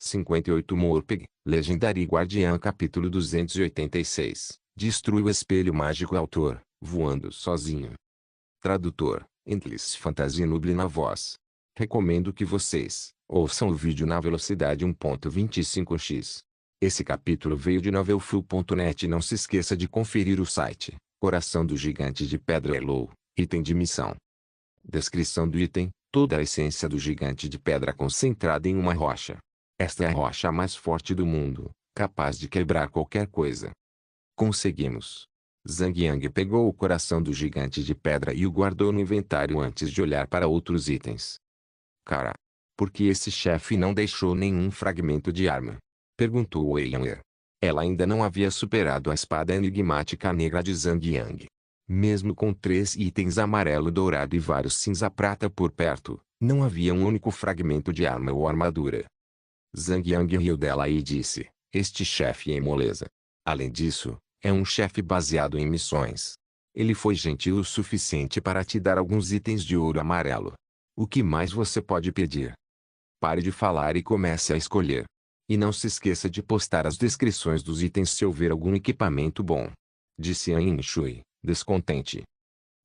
58 Morpeg, Legendary Guardian capítulo 286. Destrui o espelho mágico. Autor, voando sozinho. Tradutor, Endless Fantasy Nuble na voz. Recomendo que vocês ouçam o vídeo na velocidade 1.25x. Esse capítulo veio de novelfull.net. Não se esqueça de conferir o site. Coração do Gigante de Pedra Elo, item de missão. Descrição do item: toda a essência do gigante de pedra concentrada em uma rocha. Esta é a rocha mais forte do mundo, capaz de quebrar qualquer coisa. Conseguimos. Zhang Yang pegou o coração do gigante de pedra e o guardou no inventário antes de olhar para outros itens. Cara, por que esse chefe não deixou nenhum fragmento de arma? Perguntou Wei Yan'er. Ela ainda não havia superado a espada enigmática negra de Zhang Yang. Mesmo com 3 itens amarelo dourado e vários cinza prata por perto, não havia um único fragmento de arma ou armadura. Zhang Yang riu dela e disse: este chefe é moleza. Além disso, é um chefe baseado em missões. Ele foi gentil o suficiente para te dar alguns itens de ouro amarelo. O que mais você pode pedir? Pare de falar e comece a escolher. E não se esqueça de postar as descrições dos itens se houver algum equipamento bom. Disse An Yinshui, descontente.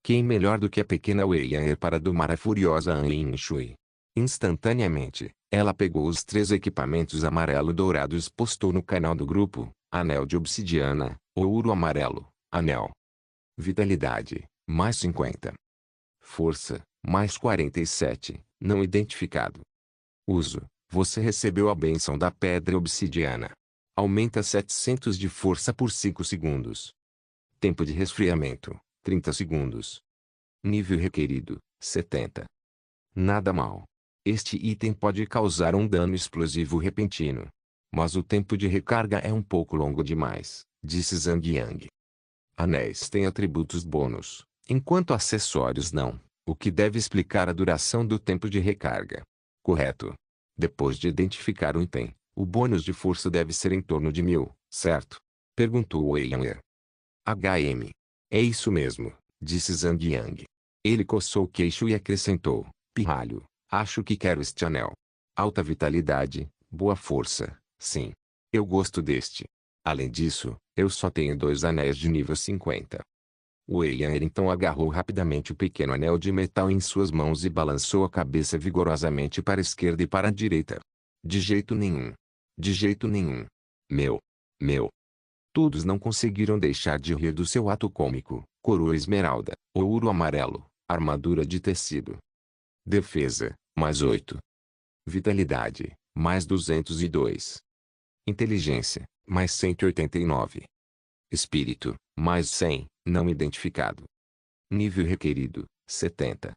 Quem melhor do que a pequena Wei Yan'er para domar a furiosa An Yinshui? Instantaneamente, ela pegou os 3 equipamentos amarelo-dourados e postou no canal do grupo: Anel de Obsidiana, Ouro Amarelo, Anel. Vitalidade, mais 50. Força, mais 47, não identificado. Uso: você recebeu a bênção da Pedra Obsidiana. Aumenta 700 de força por 5 segundos. Tempo de resfriamento, 30 segundos. Nível requerido, 70. Nada mal. Este item pode causar um dano explosivo repentino. Mas o tempo de recarga é um pouco longo demais, disse Zhang Yang. Anéis têm atributos bônus, enquanto acessórios não, o que deve explicar a duração do tempo de recarga. Correto. Depois de identificar o item, o bônus de força deve ser em torno de 1000, certo? Perguntou Wei Yan'er. HM. É isso mesmo, disse Zhang Yang. Ele coçou o queixo e acrescentou: pirralho, acho que quero este anel. Alta vitalidade, boa força, sim. Eu gosto deste. Além disso, eu só tenho 2 anéis de nível 50. Wei Yan'er então agarrou rapidamente o pequeno anel de metal em suas mãos e balançou a cabeça vigorosamente para a esquerda e para a direita. De jeito nenhum. De jeito nenhum. Meu. Todos não conseguiram deixar de rir do seu ato cômico. Coroa esmeralda, ouro amarelo, armadura de tecido. Defesa, mais 8. Vitalidade, mais 202. Inteligência, mais 189. Espírito, mais 100, não identificado. Nível requerido, 70.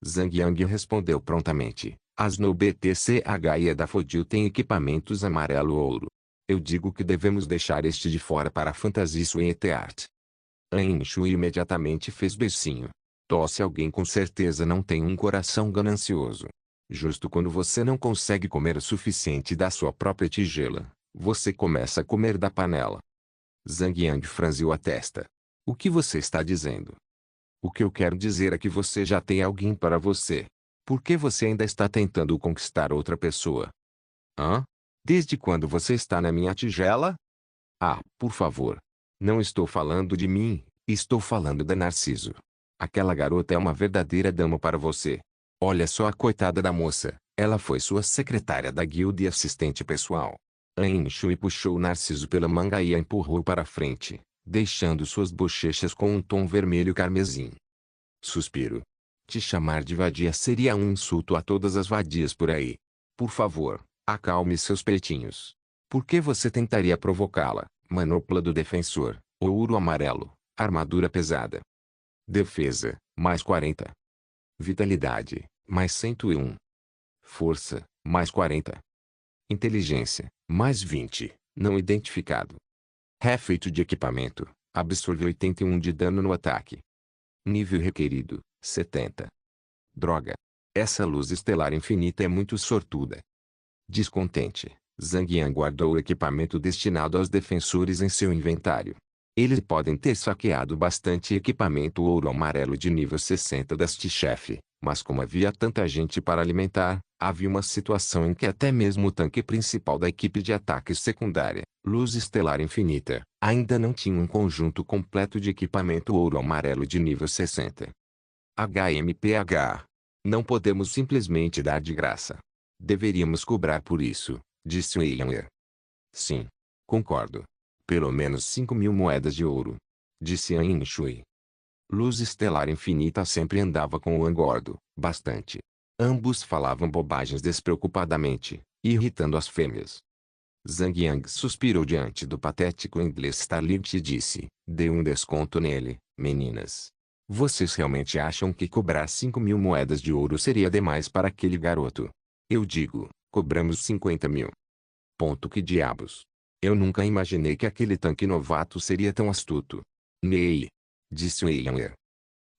Zhang Yang respondeu prontamente: as no BTCH e a Daffodil têm equipamentos amarelo-ouro. Eu digo que devemos deixar este de fora para a Fantasy Suite Art. An Yinshui imediatamente fez beicinho. Tosse: alguém com certeza não tem um coração ganancioso. Justo quando você não consegue comer o suficiente da sua própria tigela, você começa a comer da panela. Zhang Yang franziu a testa. O que você está dizendo? O que eu quero dizer é que você já tem alguém para você. Por que você ainda está tentando conquistar outra pessoa? Hã? Desde quando você está na minha tigela? Ah, por favor. Não estou falando de mim, estou falando da Narciso. Aquela garota é uma verdadeira dama para você. Olha só a coitada da moça, ela foi sua secretária da guilda e assistente pessoal. An Yinshui puxou Narciso pela manga e a empurrou para frente, deixando suas bochechas com um tom vermelho carmesim. Suspiro. Te chamar de vadia seria um insulto a todas as vadias por aí. Por favor, acalme seus peitinhos. Por que você tentaria provocá-la? Manopla do defensor, ouro amarelo, armadura pesada. Defesa, mais 40. Vitalidade, mais 101. Força, mais 40. Inteligência, mais 20, não identificado. Refeito de equipamento, absorve 81 de dano no ataque. Nível requerido, 70. Droga. Essa luz estelar infinita é muito sortuda. Descontente, Zhang Yang guardou o equipamento destinado aos defensores em seu inventário. Eles podem ter saqueado bastante equipamento ouro amarelo de nível 60 deste chefe, Mas como havia tanta gente para alimentar, havia uma situação em que até mesmo o tanque principal da equipe de ataque secundária, Luz Estelar Infinita, ainda não tinha um conjunto completo de equipamento ouro-amarelo de nível 60. HMPH. Não podemos simplesmente dar de graça. Deveríamos cobrar por isso, disse Weyler. Sim. Concordo. Pelo menos 5.000 moedas de ouro, disse Ain Shui. Luz Estelar Infinita sempre andava com o Angordo, bastante. Ambos falavam bobagens despreocupadamente, irritando as fêmeas. Zhang Yang suspirou diante do patético inglês Starlight e disse, dê um desconto nele, meninas. Vocês realmente acham que cobrar 5.000 moedas de ouro seria demais para aquele garoto? Eu digo, cobramos 50.000. Ponto, que diabos. Eu nunca imaginei que aquele tanque novato seria tão astuto. Nei, disse Weyler.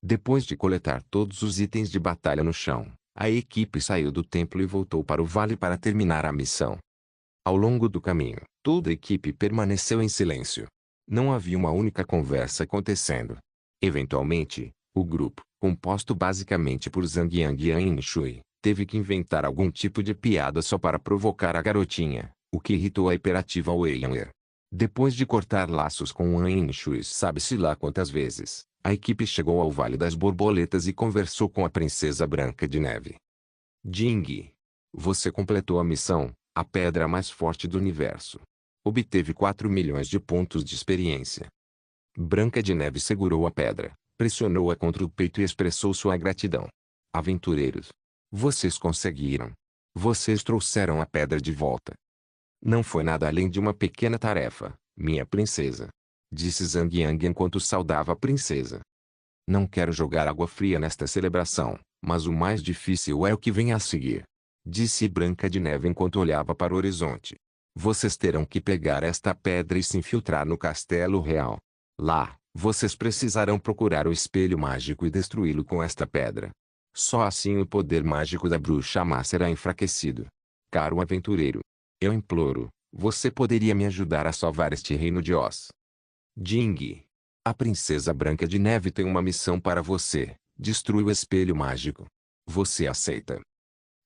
Depois de coletar todos os itens de batalha no chão, a equipe saiu do templo e voltou para o vale para terminar a missão. Ao longo do caminho, toda a equipe permaneceu em silêncio. Não havia uma única conversa acontecendo. Eventualmente, o grupo, composto basicamente por Zhang Yang e Ain Shui, teve que inventar algum tipo de piada só para provocar a garotinha, o que irritou a hiperativa Weyler. Depois de cortar laços com Ain Shui sabe-se lá quantas vezes, a equipe chegou ao Vale das Borboletas e conversou com a Princesa Branca de Neve. Jing, você completou a missão, a pedra mais forte do universo. Obteve 4 milhões de pontos de experiência. Branca de Neve segurou a pedra, pressionou-a contra o peito e expressou sua gratidão. Aventureiros, vocês conseguiram. Vocês trouxeram a pedra de volta. Não foi nada além de uma pequena tarefa, minha princesa, disse Zhang Yang enquanto saudava a princesa. Não quero jogar água fria nesta celebração, mas o mais difícil é o que vem a seguir, disse Branca de Neve enquanto olhava para o horizonte. Vocês terão que pegar esta pedra e se infiltrar no Castelo Real. Lá, vocês precisarão procurar o espelho mágico e destruí-lo com esta pedra. Só assim o poder mágico da bruxa má será enfraquecido. Caro aventureiro, eu imploro, você poderia me ajudar a salvar este reino de Oz? Jing, a princesa Branca de Neve tem uma missão para você, destrui o espelho mágico. Você aceita?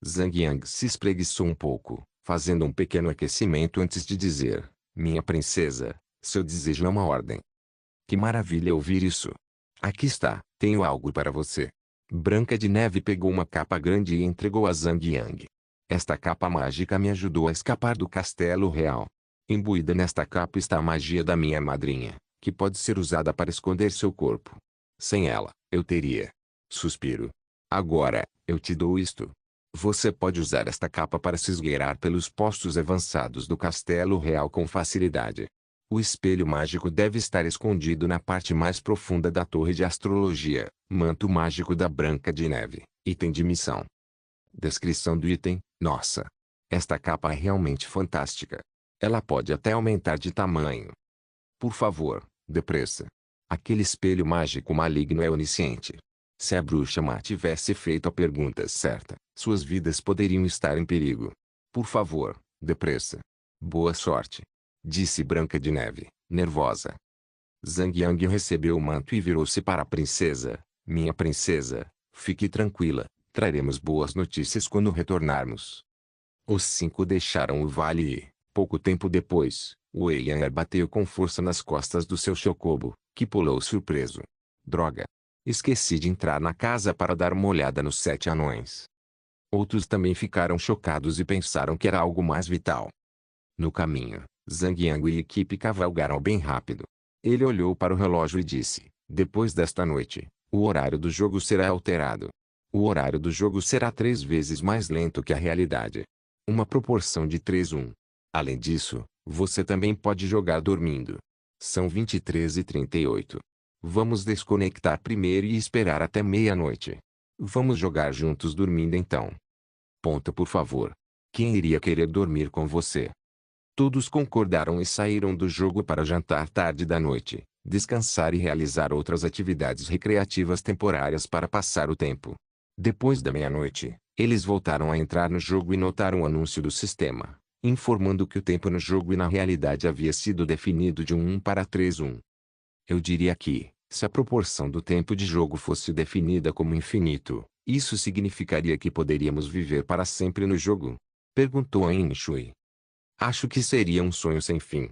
Zhang Yang se espreguiçou um pouco, fazendo um pequeno aquecimento antes de dizer, minha princesa, seu desejo é uma ordem. Que maravilha ouvir isso. Aqui está, tenho algo para você. Branca de Neve pegou uma capa grande e entregou a Zhang Yang. Esta capa mágica me ajudou a escapar do Castelo Real. Imbuída nesta capa está a magia da minha madrinha, que pode ser usada para esconder seu corpo. Sem ela, eu teria. Suspiro. Agora, eu te dou isto. Você pode usar esta capa para se esgueirar pelos postos avançados do Castelo Real com facilidade. O espelho mágico deve estar escondido na parte mais profunda da torre de astrologia, manto mágico da Branca de Neve, item de missão. Descrição do item, nossa. Esta capa é realmente fantástica. Ela pode até aumentar de tamanho. Por favor, depressa. Aquele espelho mágico maligno é onisciente. Se a bruxa má tivesse feito a pergunta certa, suas vidas poderiam estar em perigo. Por favor, depressa. Boa sorte, disse Branca de Neve, nervosa. Zhang Yang recebeu o manto e virou-se para a princesa. Minha princesa, fique tranquila, traremos boas notícias quando retornarmos. Os 5 deixaram o vale e, pouco tempo depois, Wei Yan bateu com força nas costas do seu chocobo, que pulou surpreso. Droga! Esqueci de entrar na casa para dar uma olhada nos 7 anões. Outros também ficaram chocados e pensaram que era algo mais vital. No caminho, Zhang Yang e a equipe cavalgaram bem rápido. Ele olhou para o relógio e disse, depois desta noite, o horário do jogo será alterado. O horário do jogo será 3 vezes mais lento que a realidade. Uma proporção de 3:1. Além disso, você também pode jogar dormindo. São 23h38. Vamos desconectar primeiro e esperar até meia-noite. Vamos jogar juntos dormindo então. Ponta, por favor. Quem iria querer dormir com você? Todos concordaram e saíram do jogo para jantar tarde da noite, descansar e realizar outras atividades recreativas temporárias para passar o tempo. Depois da meia-noite, eles voltaram a entrar no jogo e notaram o anúncio do sistema, informando que o tempo no jogo e na realidade havia sido definido de 1 para 3:1. Eu diria que, se a proporção do tempo de jogo fosse definida como infinito, Isso significaria que poderíamos viver para sempre no jogo? Perguntou An Shui. Acho que seria um sonho sem fim.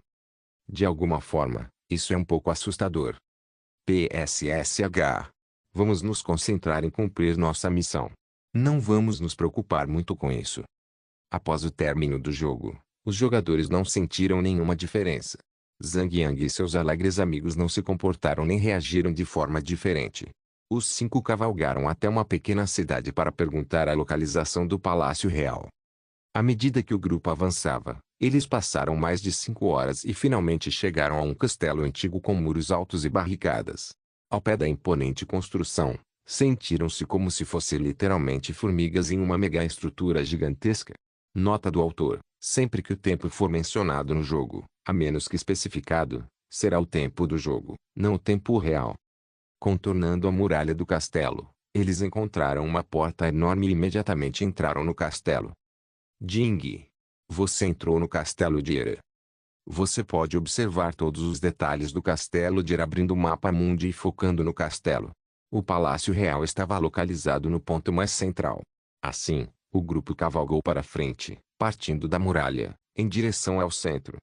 De alguma forma, isso é um pouco assustador. PSSH. Vamos nos concentrar em cumprir nossa missão. Não vamos nos preocupar muito com isso. Após o término do jogo, os jogadores não sentiram nenhuma diferença. Zhang Yang e seus alegres amigos não se comportaram nem reagiram de forma diferente. Os 5 cavalgaram até uma pequena cidade para perguntar a localização do Palácio Real. À medida que o grupo avançava, eles passaram mais de 5 horas e finalmente chegaram a um castelo antigo com muros altos e barricadas. Ao pé da imponente construção, sentiram-se como se fossem literalmente formigas em uma mega-estrutura gigantesca. Nota do autor: sempre que o tempo for mencionado no jogo, a menos que especificado, será o tempo do jogo, não o tempo real. Contornando a muralha do castelo, eles encontraram uma porta enorme e imediatamente entraram no castelo. Jing, você entrou no castelo de Era. Você pode observar todos os detalhes do castelo de Era abrindo o mapa mundi e focando no castelo. O Palácio Real estava localizado no ponto mais central. Assim, o grupo cavalgou para frente, partindo da muralha, em direção ao centro.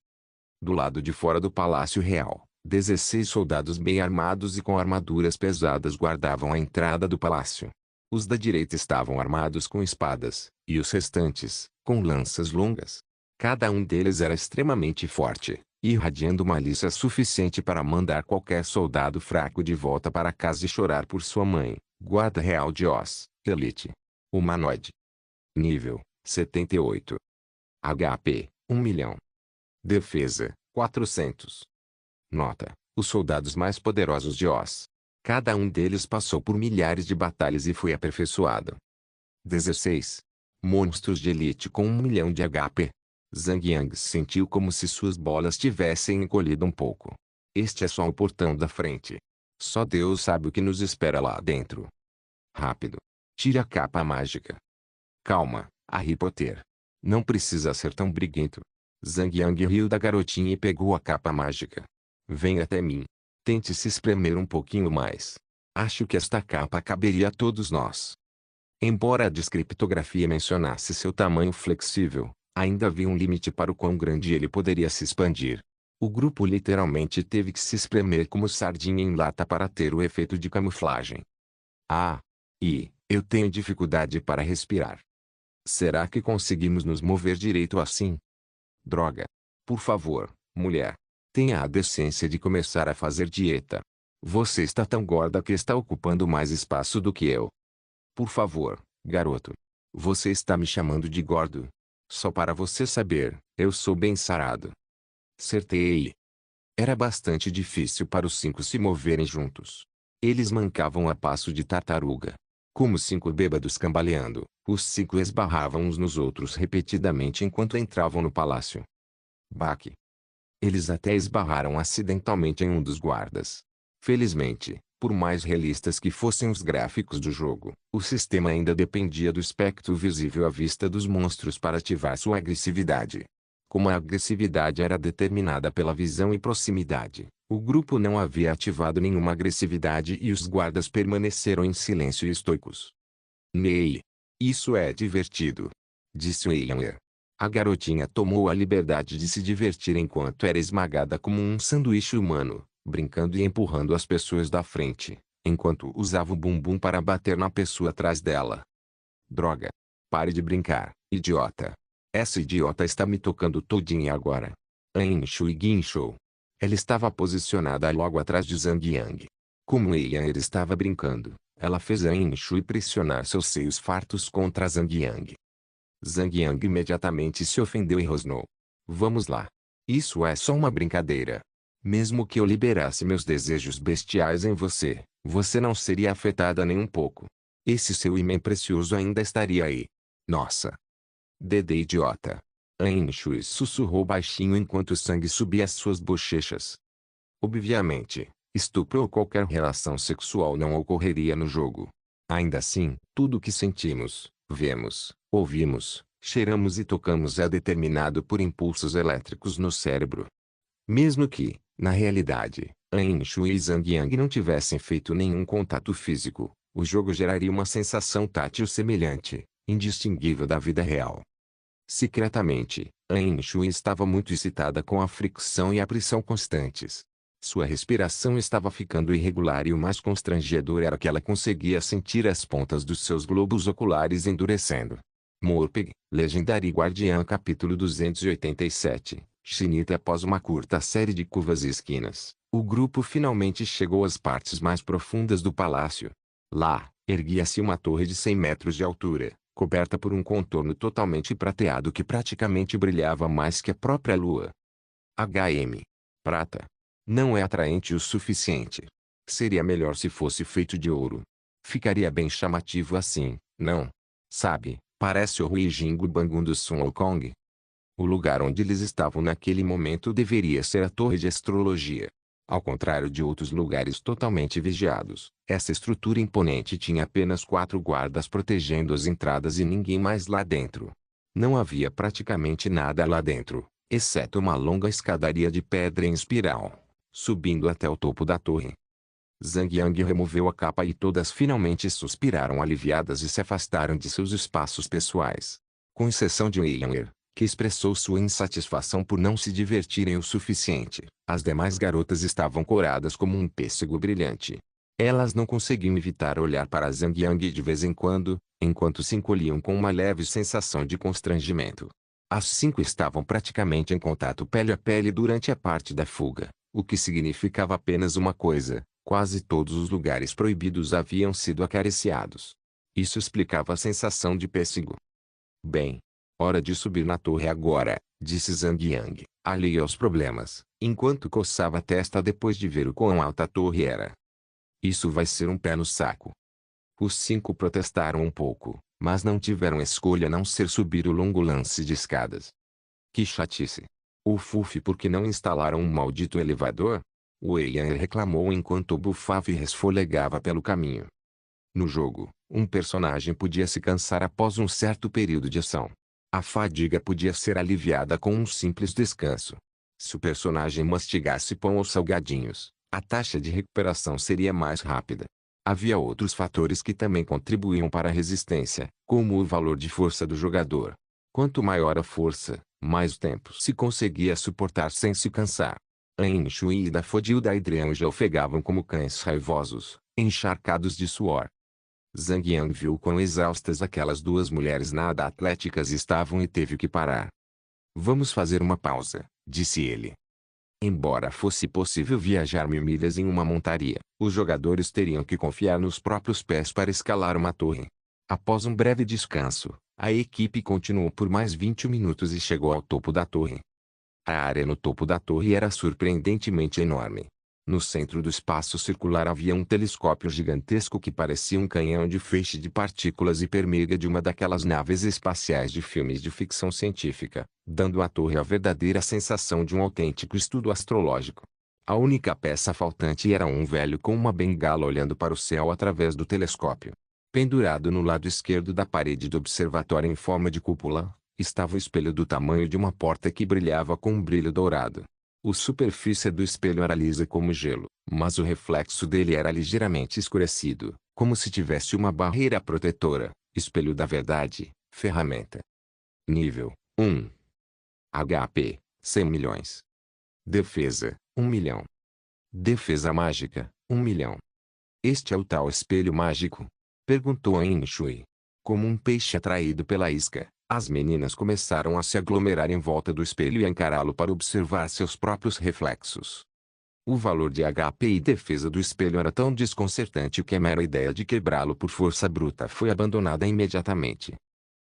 Do lado de fora do Palácio Real, 16 soldados bem armados e com armaduras pesadas guardavam a entrada do palácio. Os da direita estavam armados com espadas, e os restantes, com lanças longas. Cada um deles era extremamente forte, irradiando malícia suficiente para mandar qualquer soldado fraco de volta para casa e chorar por sua mãe. Guarda Real de Oz, Elite. Humanoide. Nível: 78. HP: 1 milhão. Defesa: 400. Nota: os soldados mais poderosos de Oz. Cada um deles passou por milhares de batalhas e foi aperfeiçoado. 16. Monstros de elite com 1 milhão de HP. Zhang Yang sentiu como se suas bolas tivessem encolhido um pouco. Este é só o portão da frente. Só Deus sabe o que nos espera lá dentro. Rápido. Tire a capa mágica. Calma, Harry Potter. Não precisa ser tão briguento. Zhang Yang riu da garotinha e pegou a capa mágica. Venha até mim. Tente se espremer um pouquinho mais. Acho que esta capa caberia a todos nós. Embora a descriptografia mencionasse seu tamanho flexível, ainda havia um limite para o quão grande ele poderia se expandir. O grupo literalmente teve que se espremer como sardinha em lata para ter o efeito de camuflagem. Eu tenho dificuldade para respirar. Será que conseguimos nos mover direito assim? Droga. Por favor, mulher. Tenha a decência de começar a fazer dieta. Você está tão gorda que está ocupando mais espaço do que eu. Por favor, garoto. Você está me chamando de gordo? Só para você saber, eu sou bem sarado. Acertei. Era bastante difícil para os 5 se moverem juntos. Eles mancavam a passo de tartaruga. Como 5 bêbados cambaleando, os 5 esbarravam uns nos outros repetidamente enquanto entravam no palácio. Baque. Eles até esbarraram acidentalmente em um dos guardas. Felizmente, por mais realistas que fossem os gráficos do jogo, o sistema ainda dependia do espectro visível à vista dos monstros para ativar sua agressividade. Como a agressividade era determinada pela visão e proximidade, o grupo não havia ativado nenhuma agressividade e os guardas permaneceram em silêncio e estoicos. Nei. Isso é divertido. Disse Weiler. A garotinha tomou a liberdade de se divertir enquanto era esmagada como um sanduíche humano, brincando e empurrando as pessoas da frente, enquanto usava o bumbum para bater na pessoa atrás dela. Droga. Pare de brincar, idiota. Essa idiota está me tocando todinha agora. An Shui guinchou. Ela estava posicionada logo atrás de Zhang Yang. Como Weiler estava brincando, ela fez An Shui pressionar seus seios fartos contra Zhang Yang. Zhang Yang imediatamente se ofendeu e rosnou. Vamos lá. Isso é só uma brincadeira. Mesmo que eu liberasse meus desejos bestiais em você, você não seria afetada nem um pouco. Esse seu imã precioso ainda estaria aí. Nossa. Dedê idiota. An Shui sussurrou baixinho enquanto o sangue subia às suas bochechas. Obviamente, estupro ou qualquer relação sexual não ocorreria no jogo. Ainda assim, tudo o que sentimos, vemos, ouvimos, cheiramos e tocamos é determinado por impulsos elétricos no cérebro. Mesmo que, na realidade, An Shui e Zhang Yang não tivessem feito nenhum contato físico, o jogo geraria uma sensação tátil semelhante, indistinguível da vida real. Secretamente, Ain Shui estava muito excitada com a fricção e a pressão constantes. Sua respiração estava ficando irregular e o mais constrangedor era que ela conseguia sentir as pontas dos seus globos oculares endurecendo. Morpeg, Legendário Guardiã capítulo 287, Shinita. Após uma curta série de curvas e esquinas, o grupo finalmente chegou às partes mais profundas do palácio. Lá, erguia-se uma torre de 100 metros de altura, coberta por um contorno totalmente prateado que praticamente brilhava mais que a própria lua. Prata. Não é atraente o suficiente. Seria melhor se fosse feito de ouro. Ficaria bem chamativo assim, não? Sabe, parece o Huijingu Bangun do Sun Wukong. O lugar onde eles estavam naquele momento deveria ser a torre de astrologia. Ao contrário de outros lugares totalmente vigiados, essa estrutura imponente tinha apenas 4 guardas protegendo as entradas e ninguém mais lá dentro. Não havia praticamente nada lá dentro, exceto uma longa escadaria de pedra em espiral, subindo até o topo da torre. Zhang Yang removeu a capa e todas finalmente suspiraram aliviadas e se afastaram de seus espaços pessoais. Com exceção de Wei Yanger, que expressou sua insatisfação por não se divertirem o suficiente, as demais garotas estavam coradas como um pêssego brilhante. Elas não conseguiam evitar olhar para Zhang Yang de vez em quando, enquanto se encolhiam com uma leve sensação de constrangimento. As 5 estavam praticamente em contato pele a pele durante a parte da fuga, o que significava apenas uma coisa: quase todos os lugares proibidos haviam sido acariciados. Isso explicava a sensação de pêssego. Bem, hora de subir na torre agora, disse Zhang Yang, alheio aos problemas, enquanto coçava a testa depois de ver o quão alta a torre era. Isso vai ser um pé no saco. Os 5 protestaram um pouco, mas não tiveram escolha a não ser subir o longo lance de escadas. Que chatice. O Fufi, por que não instalaram um maldito elevador? Wei Yan reclamou enquanto bufava e resfolegava pelo caminho. No jogo, um personagem podia se cansar após um certo período de ação. A fadiga podia ser aliviada com um simples descanso. Se o personagem mastigasse pão ou salgadinhos, a taxa de recuperação seria mais rápida. Havia outros fatores que também contribuíam para a resistência, como o valor de força do jogador. Quanto maior a força, mais tempo se conseguia suportar sem se cansar. Ain Shui e Dafodil da Adrian já ofegavam como cães raivosos, encharcados de suor. Zhang Yang viu quão exaustas aquelas 2 mulheres nada atléticas estavam e teve que parar. Vamos fazer uma pausa, disse ele. Embora fosse possível viajar 1000 milhas em uma montaria, os jogadores teriam que confiar nos próprios pés para escalar uma torre. Após um breve descanso, a equipe continuou por mais 20 minutos e chegou ao topo da torre. A área no topo da torre era surpreendentemente enorme. No centro do espaço circular havia um telescópio gigantesco que parecia um canhão de feixe de partículas hipermega de uma daquelas naves espaciais de filmes de ficção científica, dando à torre a verdadeira sensação de um autêntico estudo astrológico. A única peça faltante era um velho com uma bengala olhando para o céu através do telescópio. Pendurado no lado esquerdo da parede do observatório em forma de cúpula, estava o espelho do tamanho de uma porta que brilhava com um brilho dourado. A superfície do espelho era lisa como gelo, mas o reflexo dele era ligeiramente escurecido, como se tivesse uma barreira protetora. Espelho da verdade, ferramenta. Nível 1. HP, 100 milhões. Defesa, 1 milhão. Defesa mágica, 1 milhão. Este é o tal espelho mágico? Perguntou Ain Shui. Como um peixe atraído pela isca, as meninas começaram a se aglomerar em volta do espelho e a encará-lo para observar seus próprios reflexos. O valor de HP e defesa do espelho era tão desconcertante que a mera ideia de quebrá-lo por força bruta foi abandonada imediatamente.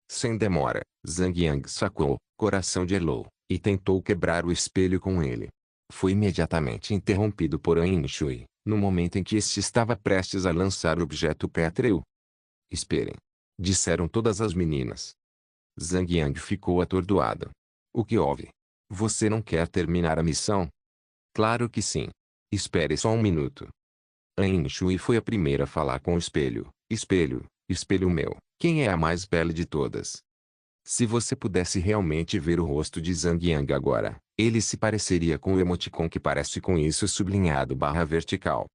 Sem demora, Zhang Yang sacou coração de Elo e tentou quebrar o espelho com ele. Foi imediatamente interrompido por Ain Shui, no momento em que este estava prestes a lançar o objeto pétreo. Esperem, disseram todas as meninas. Zhang Yang ficou atordoado. O que houve? Você não quer terminar a missão? Claro que sim. Espere só um minuto. Ain Shui foi a primeira a falar com o espelho. Espelho, espelho meu, quem é a mais bela de todas? Se você pudesse realmente ver o rosto de Zhang Yang agora, ele se pareceria com o emoticon que parece com isso sublinhado /vertical.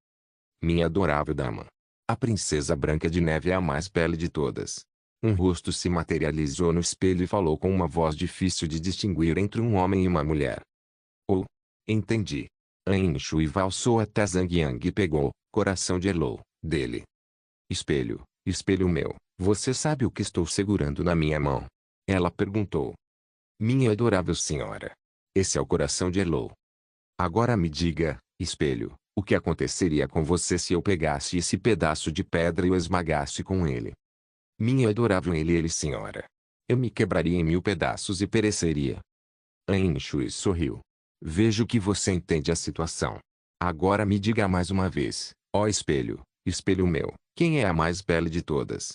Minha adorável dama. A princesa Branca de Neve é a mais bela de todas. Um rosto se materializou no espelho e falou com uma voz difícil de distinguir entre um homem e uma mulher. Oh, entendi. Ain Shui valsou até Zhang Yang e pegou coração de Elou dele. Espelho, espelho meu, você sabe o que estou segurando na minha mão? Ela perguntou. Minha adorável senhora. Esse é o coração de Elou. Agora me diga, espelho, o que aconteceria com você se eu pegasse esse pedaço de pedra e o esmagasse com ele? Minha adorável ele, senhora. Eu me quebraria em 1000 pedaços e pereceria. Ain Shui sorriu. Vejo que você entende a situação. Agora me diga mais uma vez, ó espelho, espelho meu, quem é a mais bela de todas?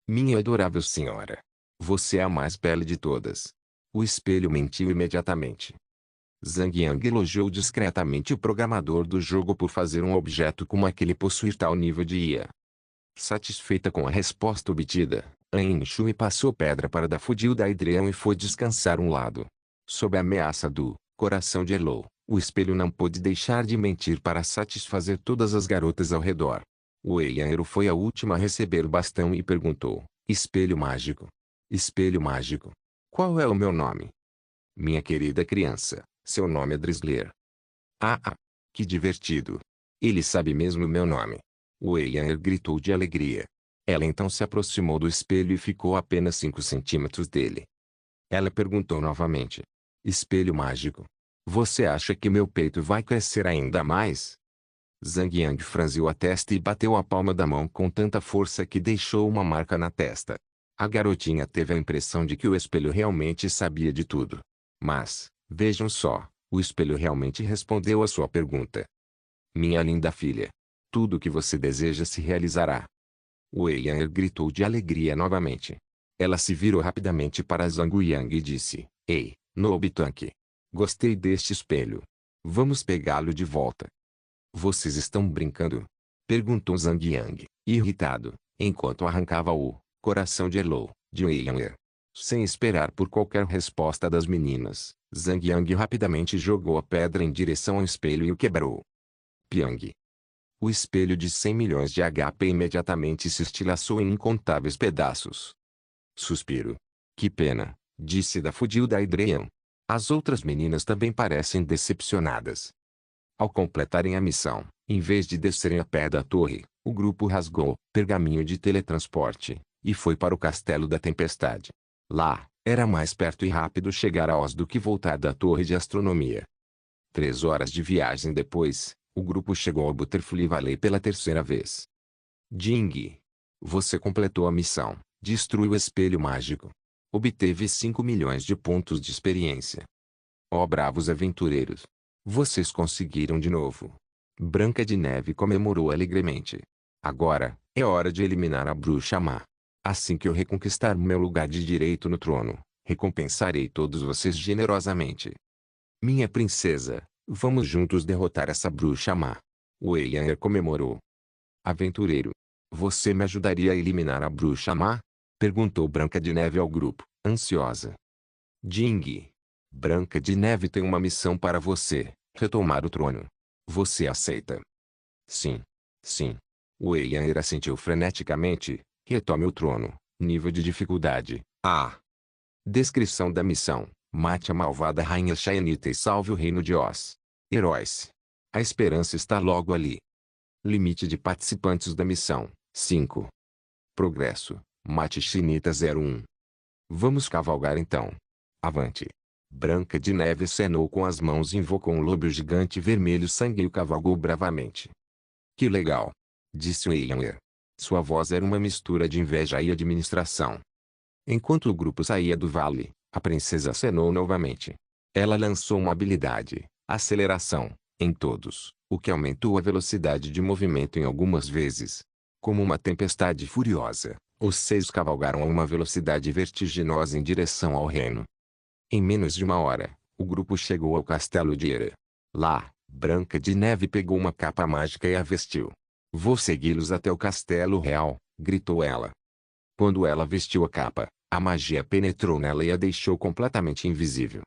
Minha adorável senhora. Você é a mais bela de todas. O espelho mentiu imediatamente. Zhang Yang elogiou discretamente o programador do jogo por fazer um objeto como aquele possuir tal nível de IA. Satisfeita com a resposta obtida, Ain Shui passou pedra para Dafodil da Hidreion e foi descansar um lado. Sob a ameaça do coração de Elou, o espelho não pôde deixar de mentir para satisfazer todas as garotas ao redor. O Eianero foi a última a receber o bastão e perguntou, espelho mágico. Espelho mágico. Qual é o meu nome? Minha querida criança, seu nome é Drisler. Ah, que divertido. Ele sabe mesmo o meu nome. O Eianer gritou de alegria. Ela então se aproximou do espelho e ficou a apenas 5 centímetros dele. Ela perguntou novamente. Espelho mágico. Você acha que meu peito vai crescer ainda mais? Zhang Yang franziu a testa e bateu a palma da mão com tanta força que deixou uma marca na testa. A garotinha teve a impressão de que o espelho realmente sabia de tudo. Mas, vejam só, o espelho realmente respondeu a sua pergunta. Minha linda filha. Tudo o que você deseja se realizará. O Eianer gritou de alegria novamente. Ela se virou rapidamente para Zhang Yang e disse, Ei, Nobitanque. Gostei deste espelho. Vamos pegá-lo de volta. Vocês estão brincando? Perguntou Zhang Yang, irritado, enquanto arrancava o coração de Elou, de Eianer. Sem esperar por qualquer resposta das meninas, Zhang Yang rapidamente jogou a pedra em direção ao espelho e o quebrou. Piang. O espelho de 100 milhões de HP imediatamente se estilhaçou em incontáveis pedaços. Suspiro. Que pena, disse Dafodil da Hidreion. As outras meninas também parecem decepcionadas. Ao completarem a missão, em vez de descerem a pé da torre, o grupo rasgou pergaminho de teletransporte e foi para o Castelo da Tempestade. Lá, era mais perto e rápido chegar a Oz do que voltar da torre de astronomia. 3 horas de viagem depois, o grupo chegou ao Butterfly Valley pela 3ª vez. Jing. Você completou a missão, destruiu o espelho mágico. Obteve 5 milhões de pontos de experiência. Ó bravos aventureiros! Vocês conseguiram de novo. Branca de Neve comemorou alegremente. Agora, é hora de eliminar a bruxa má. Assim que eu reconquistar meu lugar de direito no trono, recompensarei todos vocês generosamente. Minha princesa, vamos juntos derrotar essa bruxa má. O Eianer comemorou. Aventureiro, você me ajudaria a eliminar a bruxa má? Perguntou Branca de Neve ao grupo, ansiosa. Jing. Branca de Neve tem uma missão para você, retomar o trono. Você aceita? Sim. Sim. O Eianer assentiu freneticamente. Retome o trono. Nível de dificuldade, A. Descrição da missão. Mate a malvada Rainha Shainita e salve o reino de Oz. Heróis. A esperança está logo ali. Limite de participantes da missão, 5. Progresso. Mate Shinita 01. Vamos cavalgar então. Avante. Branca de Neve acenou com as mãos e invocou um lobo gigante vermelho sangue e o cavalgou bravamente. Que legal! Disse o Eianer. Sua voz era uma mistura de inveja e admiração. Enquanto o grupo saía do vale, a princesa acenou novamente. Ela lançou uma habilidade, aceleração, em todos, o que aumentou a velocidade de movimento em algumas vezes. Como uma tempestade furiosa, os 6 cavalgaram a uma velocidade vertiginosa em direção ao reino. Em menos de 1 hora, o grupo chegou ao castelo de Hera. Lá, Branca de Neve pegou uma capa mágica e a vestiu. Vou segui-los até o castelo real, gritou ela. Quando ela vestiu a capa, a magia penetrou nela e a deixou completamente invisível.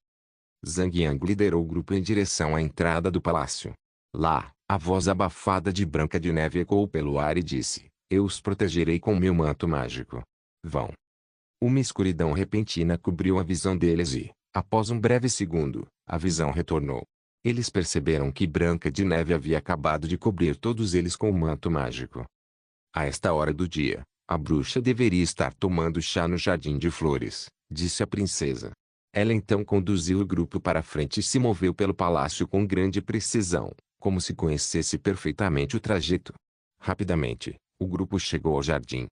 Zhang Yang liderou o grupo em direção à entrada do palácio. Lá, a voz abafada de Branca de Neve ecoou pelo ar e disse, Eu os protegerei com meu manto mágico. Vão. Uma escuridão repentina cobriu a visão deles e, após um breve segundo, a visão retornou. Eles perceberam que Branca de Neve havia acabado de cobrir todos eles com o manto mágico. A esta hora do dia, a bruxa deveria estar tomando chá no jardim de flores, disse a princesa. Ela então conduziu o grupo para frente e se moveu pelo palácio com grande precisão, como se conhecesse perfeitamente o trajeto. Rapidamente, o grupo chegou ao jardim.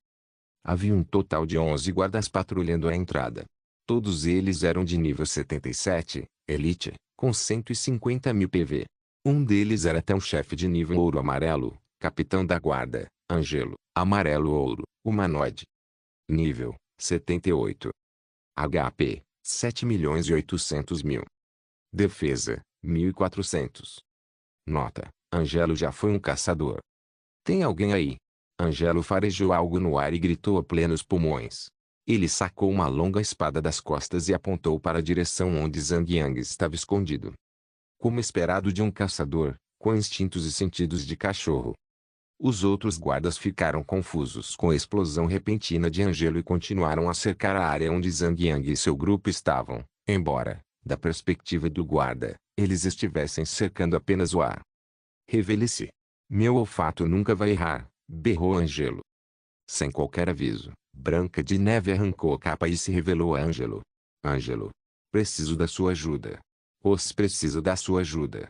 Havia um total de 11 guardas patrulhando a entrada. Todos eles eram de nível 77, Elite, com 150.000 PV. Um deles era até um chefe de nível ouro amarelo, capitão da guarda, Ângelo, amarelo ouro, humanoide. Nível, 78. HP, 7.800.000. Defesa, 1.400. Nota, Ângelo já foi um caçador. Tem alguém aí? Ângelo farejou algo no ar e gritou a plenos pulmões. Ele sacou uma longa espada das costas e apontou para a direção onde Zhang Yang estava escondido. Como esperado de um caçador, com instintos e sentidos de cachorro. Os outros guardas ficaram confusos com a explosão repentina de Ângelo e continuaram a cercar a área onde Zhang Yang e seu grupo estavam, embora, da perspectiva do guarda, eles estivessem cercando apenas o ar. Revele-se. Meu olfato nunca vai errar, berrou Ângelo. Sem qualquer aviso, Branca de Neve arrancou a capa e se revelou a Ângelo. Ângelo. Preciso da sua ajuda. Preciso da sua ajuda.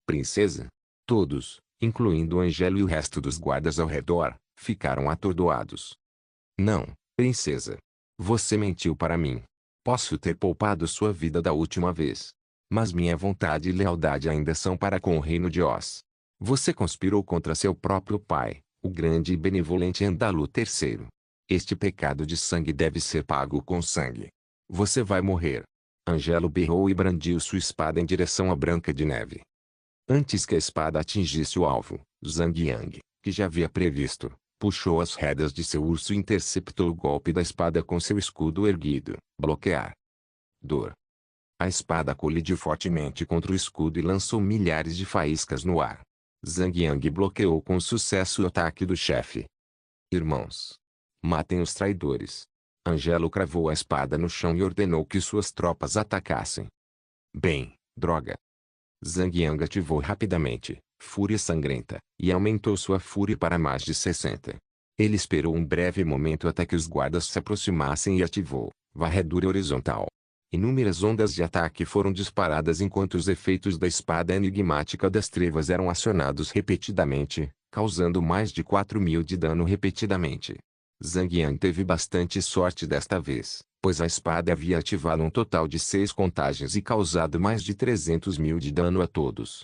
Princesa? Todos, incluindo Ângelo e o resto dos guardas ao redor, ficaram atordoados. Não, princesa. Você mentiu para mim. Posso ter poupado sua vida da última vez. Mas minha vontade e lealdade ainda são para com o reino de Oz. Você conspirou contra seu próprio pai, o grande e benevolente Andalu III. Este pecado de sangue deve ser pago com sangue. Você vai morrer. Ângelo berrou e brandiu sua espada em direção a Branca de Neve. Antes que a espada atingisse o alvo, Zhang Yang, que já havia previsto, puxou as rédeas de seu urso e interceptou o golpe da espada com seu escudo erguido. Bloquear. Dor. A espada colidiu fortemente contra o escudo e lançou milhares de faíscas no ar. Zhang Yang bloqueou com sucesso o ataque do chefe. Irmãos. Matem os traidores. Ângelo cravou a espada no chão e ordenou que suas tropas atacassem. Bem, droga. Zhang Yang ativou rapidamente, Fúria Sangrenta, e aumentou sua fúria para mais de 60. Ele esperou um breve momento até que os guardas se aproximassem e ativou, Varredura Horizontal. Inúmeras ondas de ataque foram disparadas enquanto os efeitos da espada enigmática das trevas eram acionados repetidamente, causando mais de 4.000 de dano repetidamente. Zhang Yang teve bastante sorte desta vez, pois a espada havia ativado um total de 6 contagens e causado mais de 300.000 de dano a todos.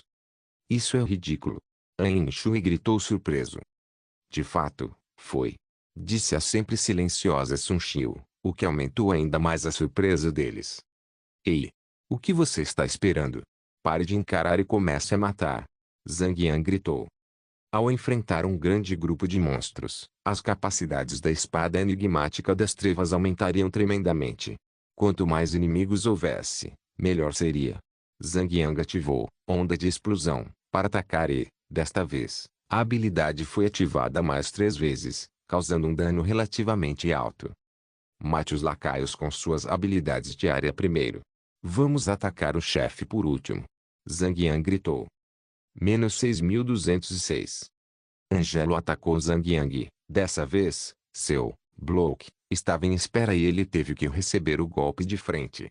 Isso é ridículo. An Shui gritou surpreso. De fato, foi. Disse a sempre silenciosa Sun Xiu, o que aumentou ainda mais a surpresa deles. Ei! O que você está esperando? Pare de encarar e comece a matar. Zhang Yang gritou. Ao enfrentar um grande grupo de monstros, as capacidades da espada enigmática das trevas aumentariam tremendamente. Quanto mais inimigos houvesse, melhor seria. Zhang Yang ativou Onda de Explosão para atacar e, desta vez, a habilidade foi ativada mais 3 vezes, causando um dano relativamente alto. Mate os lacaios com suas habilidades de área primeiro. Vamos atacar o chefe por último. Zhang Yang gritou. Menos 6.206. Ângelo atacou Zhang Yang. Dessa vez, seu Bloke estava em espera e ele teve que receber o golpe de frente.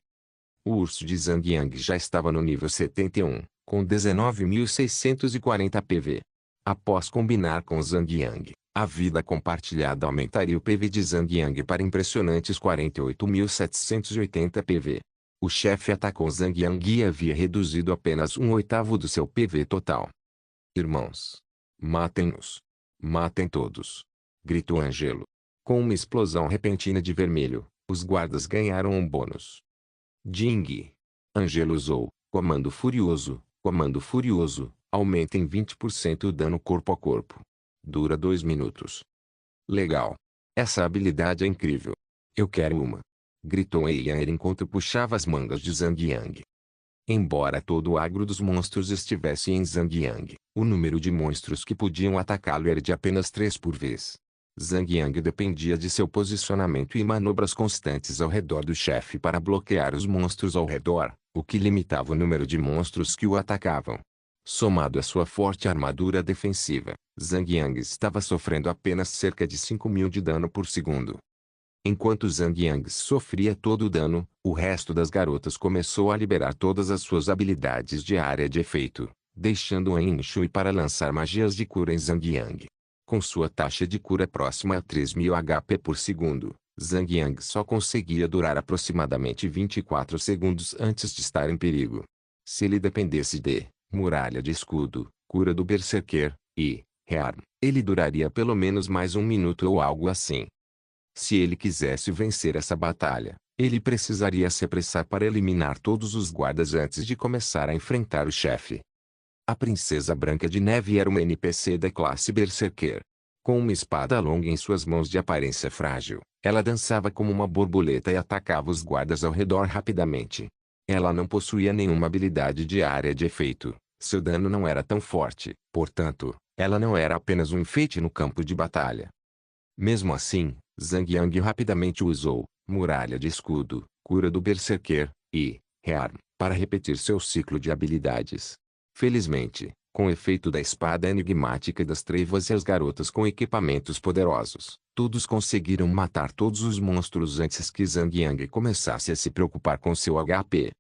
O urso de Zhang Yang já estava no nível 71, com 19.640 PV. Após combinar com Zhang Yang, a vida compartilhada aumentaria o PV de Zhang Yang para impressionantes 48.780 PV. O chefe atacou Zhang Yang e havia reduzido apenas 1/8 do seu PV total. Irmãos. Matem-nos. Matem todos. Gritou Ângelo. Com uma explosão repentina de vermelho, os guardas ganharam um bônus. Ding. Ângelo usou, Comando Furioso, aumenta em 20% o dano corpo a corpo. Dura 2 minutos. Legal. Essa habilidade é incrível. Eu quero uma. Gritou Eian enquanto puxava as mangas de Zhang Yang. Embora todo o agro dos monstros estivesse em Zhang Yang, o número de monstros que podiam atacá-lo era de apenas 3 por vez. Zhang Yang dependia de seu posicionamento e manobras constantes ao redor do chefe para bloquear os monstros ao redor, o que limitava o número de monstros que o atacavam. Somado à sua forte armadura defensiva, Zhang Yang estava sofrendo apenas cerca de 5.000 de dano por segundo. Enquanto Zhang Yang sofria todo o dano, o resto das garotas começou a liberar todas as suas habilidades de área de efeito, deixando Yin Shui para lançar magias de cura em Zhang Yang. Com sua taxa de cura próxima a 3.000 HP por segundo, Zhang Yang só conseguia durar aproximadamente 24 segundos antes de estar em perigo. Se ele dependesse de Muralha de Escudo, cura do Berserker, e Rearm, ele duraria pelo menos mais 1 minuto ou algo assim. Se ele quisesse vencer essa batalha, ele precisaria se apressar para eliminar todos os guardas antes de começar a enfrentar o chefe. A Princesa Branca de Neve era uma NPC da classe Berserker. Com uma espada longa em suas mãos de aparência frágil, ela dançava como uma borboleta e atacava os guardas ao redor rapidamente. Ela não possuía nenhuma habilidade de área de efeito, seu dano não era tão forte, portanto, ela não era apenas um enfeite no campo de batalha. Mesmo assim, Zhang Yang rapidamente usou Muralha de Escudo, cura do Berserker, e Rearm, para repetir seu ciclo de habilidades. Felizmente, com o efeito da espada enigmática das trevas e as garotas com equipamentos poderosos, todos conseguiram matar todos os monstros antes que Zhang Yang começasse a se preocupar com seu HP.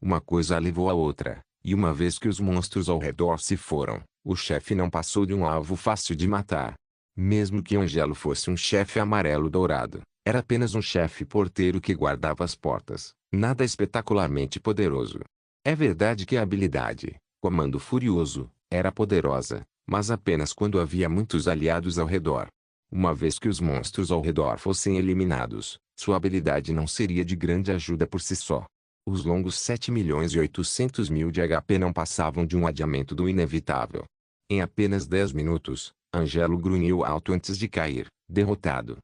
Uma coisa levou a outra, e uma vez que os monstros ao redor se foram, o chefe não passou de um alvo fácil de matar. Mesmo que Angelo fosse um chefe amarelo-dourado, era apenas um chefe porteiro que guardava as portas, nada espetacularmente poderoso. É verdade que a habilidade Comando Furioso era poderosa, mas apenas quando havia muitos aliados ao redor. Uma vez que os monstros ao redor fossem eliminados, sua habilidade não seria de grande ajuda por si só. Os longos 7.800.000 de HP não passavam de um adiamento do inevitável. Em apenas 10 minutos, Angelo grunhiu alto antes de cair, derrotado.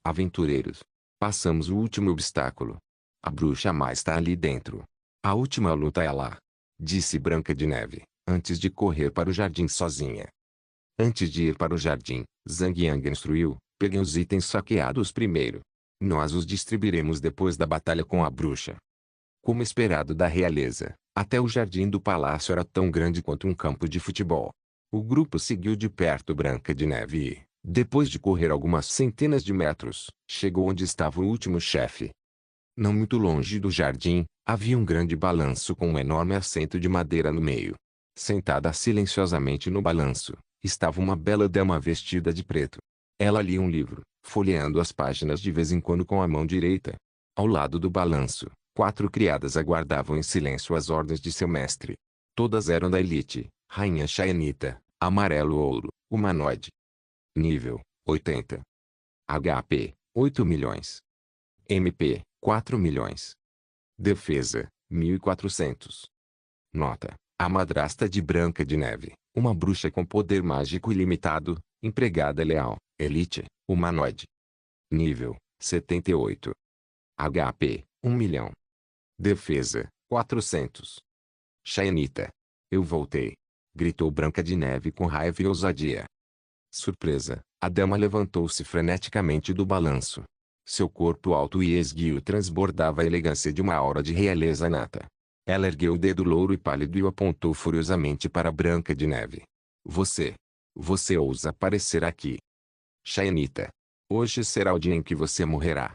Aventureiros. Passamos o último obstáculo. A bruxa má está ali dentro. A última luta é lá, disse Branca de Neve, antes de correr para o jardim sozinha. Antes de ir para o jardim, Zhang Yang instruiu: peguem os itens saqueados primeiro. Nós os distribuiremos depois da batalha com a bruxa. Como esperado da realeza, até o jardim do palácio era tão grande quanto um campo de futebol. O grupo seguiu de perto Branca de Neve e, depois de correr algumas centenas de metros, chegou onde estava o último chefe. Não muito longe do jardim, havia um grande balanço com um enorme assento de madeira no meio. Sentada silenciosamente no balanço, estava uma bela dama vestida de preto. Ela lia um livro, folheando as páginas de vez em quando com a mão direita. Ao lado do balanço, 4 criadas aguardavam em silêncio as ordens de seu mestre. Todas eram da elite: Rainha Chayanita, amarelo ouro, humanoide. Nível: 80. HP: 8 milhões. MP: 4 milhões. Defesa: 1.400. Nota: a madrasta de Branca de Neve, uma bruxa com poder mágico ilimitado, empregada leal, elite, humanoide. Nível: 78. HP: 1 milhão. Defesa: 400. Chayanita. Eu voltei, gritou Branca de Neve com raiva e ousadia. Surpresa, a dama levantou-se freneticamente do balanço. Seu corpo alto e esguio transbordava a elegância de uma aura de realeza nata. Ela ergueu o dedo louro e pálido e o apontou furiosamente para Branca de Neve. Você ousa aparecer aqui. Chayanita. Hoje será o dia em que você morrerá.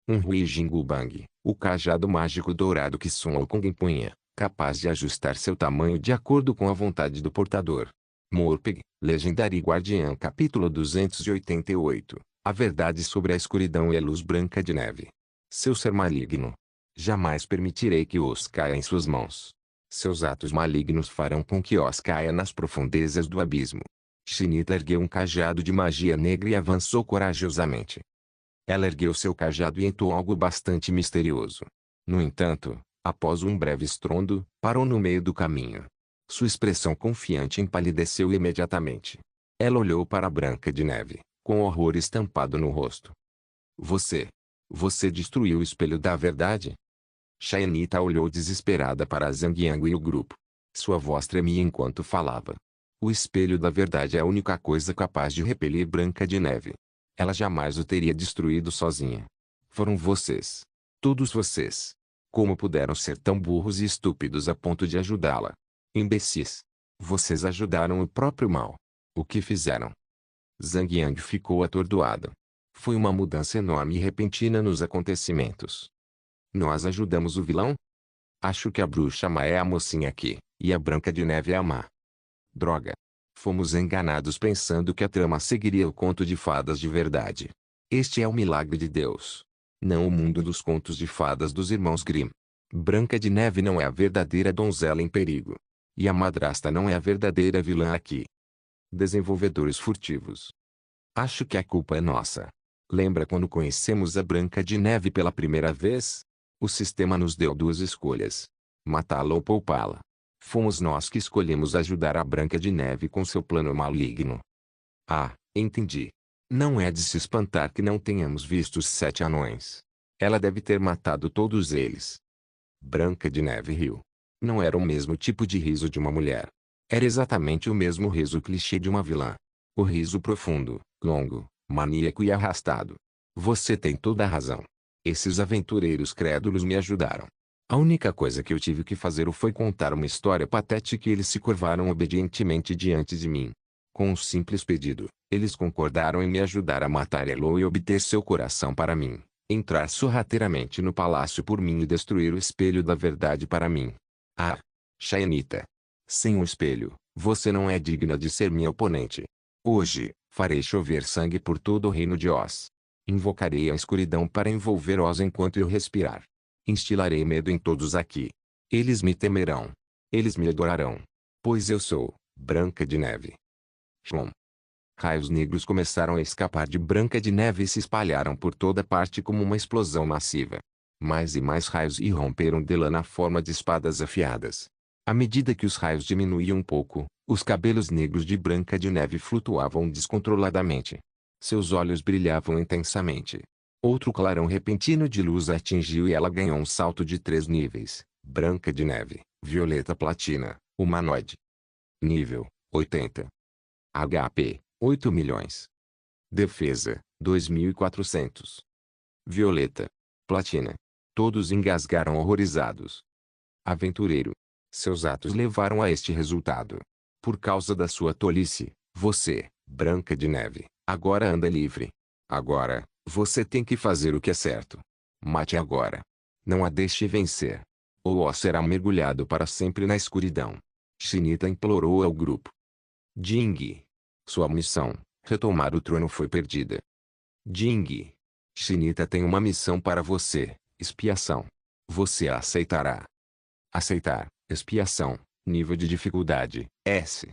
Um Hui Jingu Bang, o cajado mágico dourado que Sun Wukong empunha, capaz de ajustar seu tamanho de acordo com a vontade do portador. Morpeg, Legendary Guardian Capítulo 288. A verdade sobre a escuridão e a luz. Branca de Neve. Seu ser maligno. Jamais permitirei que Oz caia em suas mãos. Seus atos malignos farão com que Oz caia nas profundezas do abismo. Shinita ergueu um cajado de magia negra e avançou corajosamente. Ela ergueu seu cajado e entoou algo bastante misterioso. No entanto, após um breve estrondo, parou no meio do caminho. Sua expressão confiante empalideceu imediatamente. Ela olhou para Branca de Neve, com horror estampado no rosto. Você destruiu o espelho da verdade? Chayanita olhou desesperada para Zhang Yang e o grupo. Sua voz tremia enquanto falava. O espelho da verdade é a única coisa capaz de repelir Branca de Neve. Ela jamais o teria destruído sozinha. Foram vocês. Todos vocês. Como puderam ser tão burros e estúpidos a ponto de ajudá-la? Imbecis. Vocês ajudaram o próprio mal. O que fizeram? Zhang Yang ficou atordoado. Foi uma mudança enorme e repentina nos acontecimentos. Nós ajudamos o vilão? Acho que a bruxa má é a mocinha aqui, e a Branca de Neve é a má. Droga. Fomos enganados pensando que a trama seguiria o conto de fadas de verdade. Este é o milagre de Deus. Não o mundo dos contos de fadas dos irmãos Grimm. Branca de Neve não é a verdadeira donzela em perigo. E a madrasta não é a verdadeira vilã aqui. Desenvolvedores furtivos. Acho que a culpa é nossa. Lembra quando conhecemos a Branca de Neve pela primeira vez? O sistema nos deu duas escolhas. Matá-la ou poupá-la. Fomos nós que escolhemos ajudar a Branca de Neve com seu plano maligno. Ah, entendi. Não é de se espantar que não tenhamos visto os 7 anões. Ela deve ter matado todos eles. Branca de Neve riu. Não era o mesmo tipo de riso de uma mulher. Era exatamente o mesmo riso clichê de uma vilã. O riso profundo, longo, maníaco e arrastado. Você tem toda a razão. Esses aventureiros crédulos me ajudaram. A única coisa que eu tive que fazer foi contar uma história patética e eles se curvaram obedientemente diante de mim. Com um simples pedido, eles concordaram em me ajudar a matar Elo e obter seu coração para mim, entrar sorrateiramente no palácio por mim e destruir o espelho da verdade para mim. Ah! Shainita. Sem o espelho, você não é digna de ser minha oponente. Hoje, farei chover sangue por todo o reino de Oz. Invocarei a escuridão para envolver Oz enquanto eu respirar. Instilarei medo em todos aqui. Eles me temerão. Eles me adorarão. Pois eu sou Branca de Neve. Shum. Raios negros começaram a escapar de Branca de Neve e se espalharam por toda parte como uma explosão massiva. Mais e mais raios irromperam dela na forma de espadas afiadas. À medida que os raios diminuíam um pouco, os cabelos negros de Branca de Neve flutuavam descontroladamente. Seus olhos brilhavam intensamente. Outro clarão repentino de luz a atingiu e ela ganhou um salto de 3 níveis. Branca de Neve, Violeta Platina, humanoide. Nível 80. HP 8 milhões. Defesa 2.400. Violeta. Platina. Todos engasgaram horrorizados. Aventureiro. Seus atos levaram a este resultado. Por causa da sua tolice, você, Branca de Neve, agora anda livre. Agora, você tem que fazer o que é certo. Mate agora. Não a deixe vencer. Ou Oz será mergulhado para sempre na escuridão. Shinita implorou ao grupo. Jing. Sua missão, retomar o trono foi perdida. Jing. Shinita tem uma missão para você, expiação. Você a aceitará. Aceitar, expiação, nível de dificuldade, S.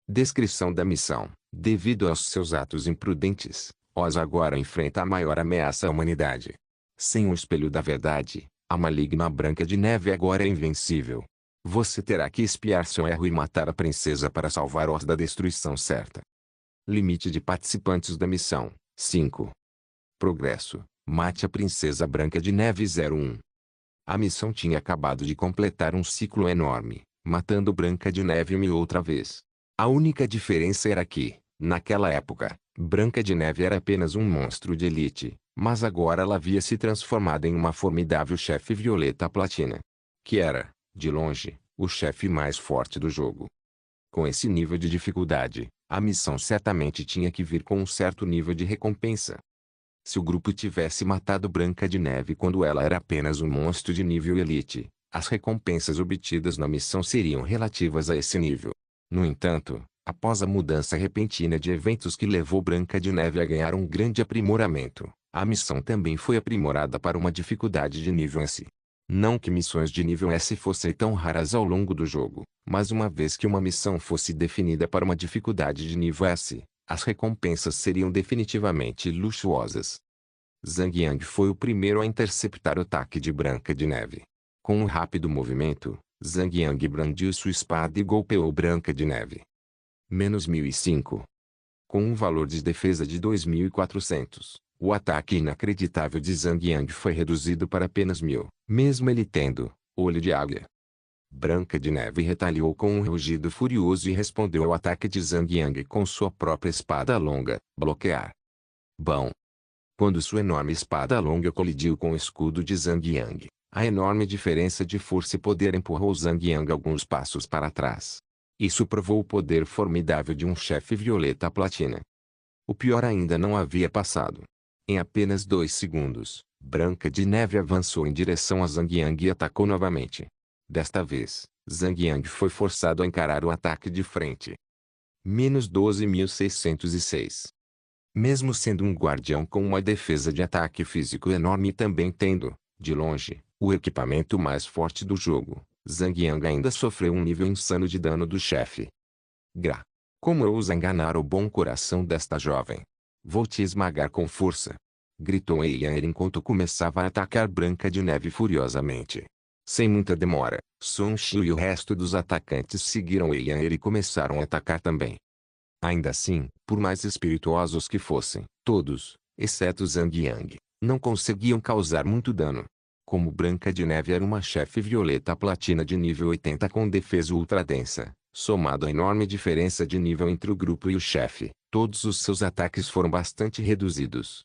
Descrição da missão. Devido aos seus atos imprudentes, Oz agora enfrenta a maior ameaça à humanidade. Sem o espelho da verdade, a maligna Branca de Neve agora é invencível. Você terá que expiar seu erro e matar a princesa para salvar Oz da destruição certa. Limite de participantes da missão, 5. Progresso. Mate a princesa Branca de Neve 01. A missão tinha acabado de completar um ciclo enorme, matando Branca de Neve uma e outra vez. A única diferença era que, naquela época, Branca de Neve era apenas um monstro de elite, mas agora ela havia se transformado em uma formidável chefe Violeta Platina. Que era, de longe, o chefe mais forte do jogo. Com esse nível de dificuldade, a missão certamente tinha que vir com um certo nível de recompensa. Se o grupo tivesse matado Branca de Neve quando ela era apenas um monstro de nível elite, as recompensas obtidas na missão seriam relativas a esse nível. No entanto, após a mudança repentina de eventos que levou Branca de Neve a ganhar um grande aprimoramento, a missão também foi aprimorada para uma dificuldade de nível S. Não que missões de nível S fossem tão raras ao longo do jogo, mas uma vez que uma missão fosse definida para uma dificuldade de nível S, as recompensas seriam definitivamente luxuosas. Zhang Yang foi o primeiro a interceptar o ataque de Branca de Neve. Com um rápido movimento, Zhang Yang brandiu sua espada e golpeou Branca de Neve. Menos 1005. Com um valor de defesa de 2.400, o ataque inacreditável de Zhang Yang foi reduzido para apenas 1.000, mesmo ele tendo olho de águia. Branca de Neve retaliou com um rugido furioso e respondeu ao ataque de Zhang Yang com sua própria espada longa, bloquear. Bom. Quando sua enorme espada longa colidiu com o escudo de Zhang Yang, a enorme diferença de força e poder empurrou Zhang Yang alguns passos para trás. Isso provou o poder formidável de um chefe violeta platina. O pior ainda não havia passado. Em apenas 2 segundos, Branca de Neve avançou em direção a Zhang Yang e atacou novamente. Desta vez, Zhang Yang foi forçado a encarar o ataque de frente. Menos 12.606. Mesmo sendo um guardião com uma defesa de ataque físico enorme e também tendo, de longe, o equipamento mais forte do jogo, Zhang Yang ainda sofreu um nível insano de dano do chefe. Gra. Como ousa enganar o bom coração desta jovem? Vou te esmagar com força! Gritou Eian enquanto começava a atacar Branca de Neve furiosamente. Sem muita demora, Sun Xiu e o resto dos atacantes seguiram Eian e começaram a atacar também. Ainda assim, por mais espirituosos que fossem, todos, exceto Zhang Yang, não conseguiam causar muito dano. Como Branca de Neve era uma chefe violeta platina de nível 80 com defesa ultra densa, somado à enorme diferença de nível entre o grupo e o chefe, todos os seus ataques foram bastante reduzidos.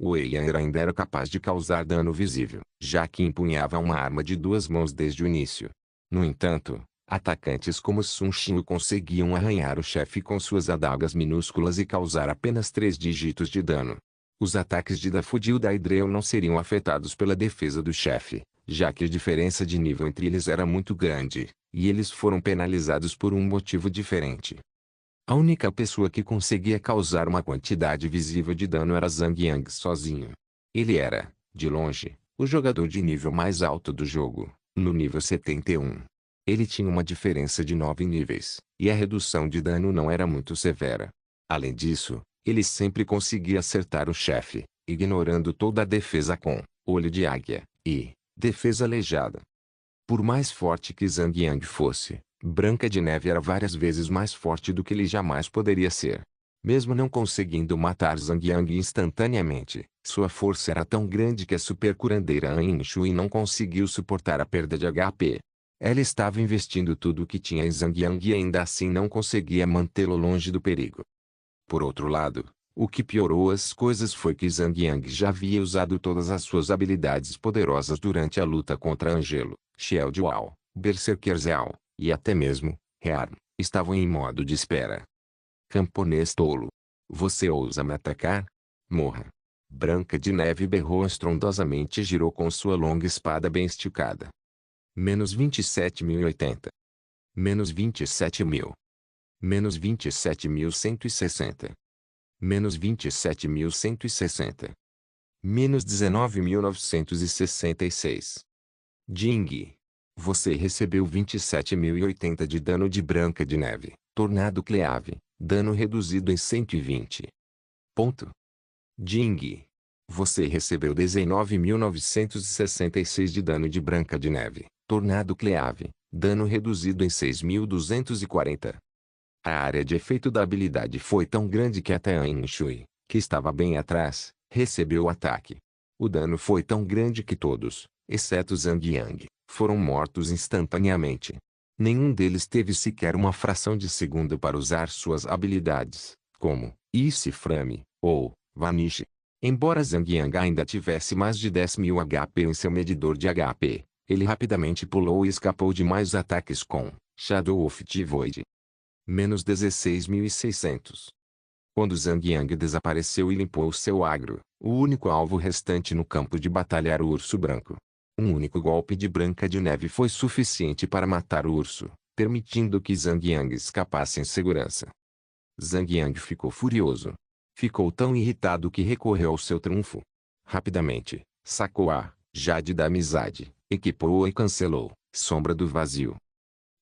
O Eian ainda era capaz de causar dano visível, já que empunhava uma arma de 2 mãos desde o início. No entanto, atacantes como Sun Xiu conseguiam arranhar o chefe com suas adagas minúsculas e causar apenas 3 dígitos de dano. Os ataques de Dafudil e Daidreu não seriam afetados pela defesa do chefe, já que a diferença de nível entre eles era muito grande, e eles foram penalizados por um motivo diferente. A única pessoa que conseguia causar uma quantidade visível de dano era Zhang Yang sozinho. Ele era, de longe, o jogador de nível mais alto do jogo, no nível 71. Ele tinha uma diferença de 9 níveis, e a redução de dano não era muito severa. Além disso, ele sempre conseguia acertar o chefe, ignorando toda a defesa com olho de águia e defesa aleijada. Por mais forte que Zhang Yang fosse, Branca de Neve era várias vezes mais forte do que ele jamais poderia ser. Mesmo não conseguindo matar Zhang Yang instantaneamente, sua força era tão grande que a supercurandeira An Shui não conseguiu suportar a perda de HP. Ela estava investindo tudo o que tinha em Zhang Yang e ainda assim não conseguia mantê-lo longe do perigo. Por outro lado, o que piorou as coisas foi que Zhang Yang já havia usado todas as suas habilidades poderosas durante a luta contra Angelo, Xiao Juao, Berserker Zhao, e até mesmo, Rearm, estavam em modo de espera. Camponês tolo. Você ousa me atacar? Morra. Branca de Neve berrou estrondosamente e girou com sua longa espada bem esticada. Menos 27.080. Menos 27.000. Menos 27.160. Menos 27.160. Menos 19.966. Jing. Você recebeu 27.080 de dano de Branca de Neve. Tornado Cleave. Dano reduzido em 120. Ponto. Jing. Você recebeu 19.966 de dano de Branca de Neve. Tornado Cleave. Dano reduzido em 6.240. A área de efeito da habilidade foi tão grande que até An Shui, que estava bem atrás, recebeu o ataque. O dano foi tão grande que todos, exceto Zhang Yang, foram mortos instantaneamente. Nenhum deles teve sequer uma fração de segundo para usar suas habilidades, como Ice Frame ou Vanish. Embora Zhang Yang ainda tivesse mais de 10.000 HP em seu medidor de HP, ele rapidamente pulou e escapou de mais ataques com Shadow of the Void. Menos 16.600. Quando Zhang Yang desapareceu e limpou seu agro, o único alvo restante no campo de batalha era o urso branco. Um único golpe de Branca de Neve foi suficiente para matar o urso, permitindo que Zhang Yang escapasse em segurança. Zhang Yang ficou furioso. Ficou tão irritado que recorreu ao seu trunfo. Rapidamente, sacou a Jade da Amizade, equipou-a e cancelou Sombra do Vazio.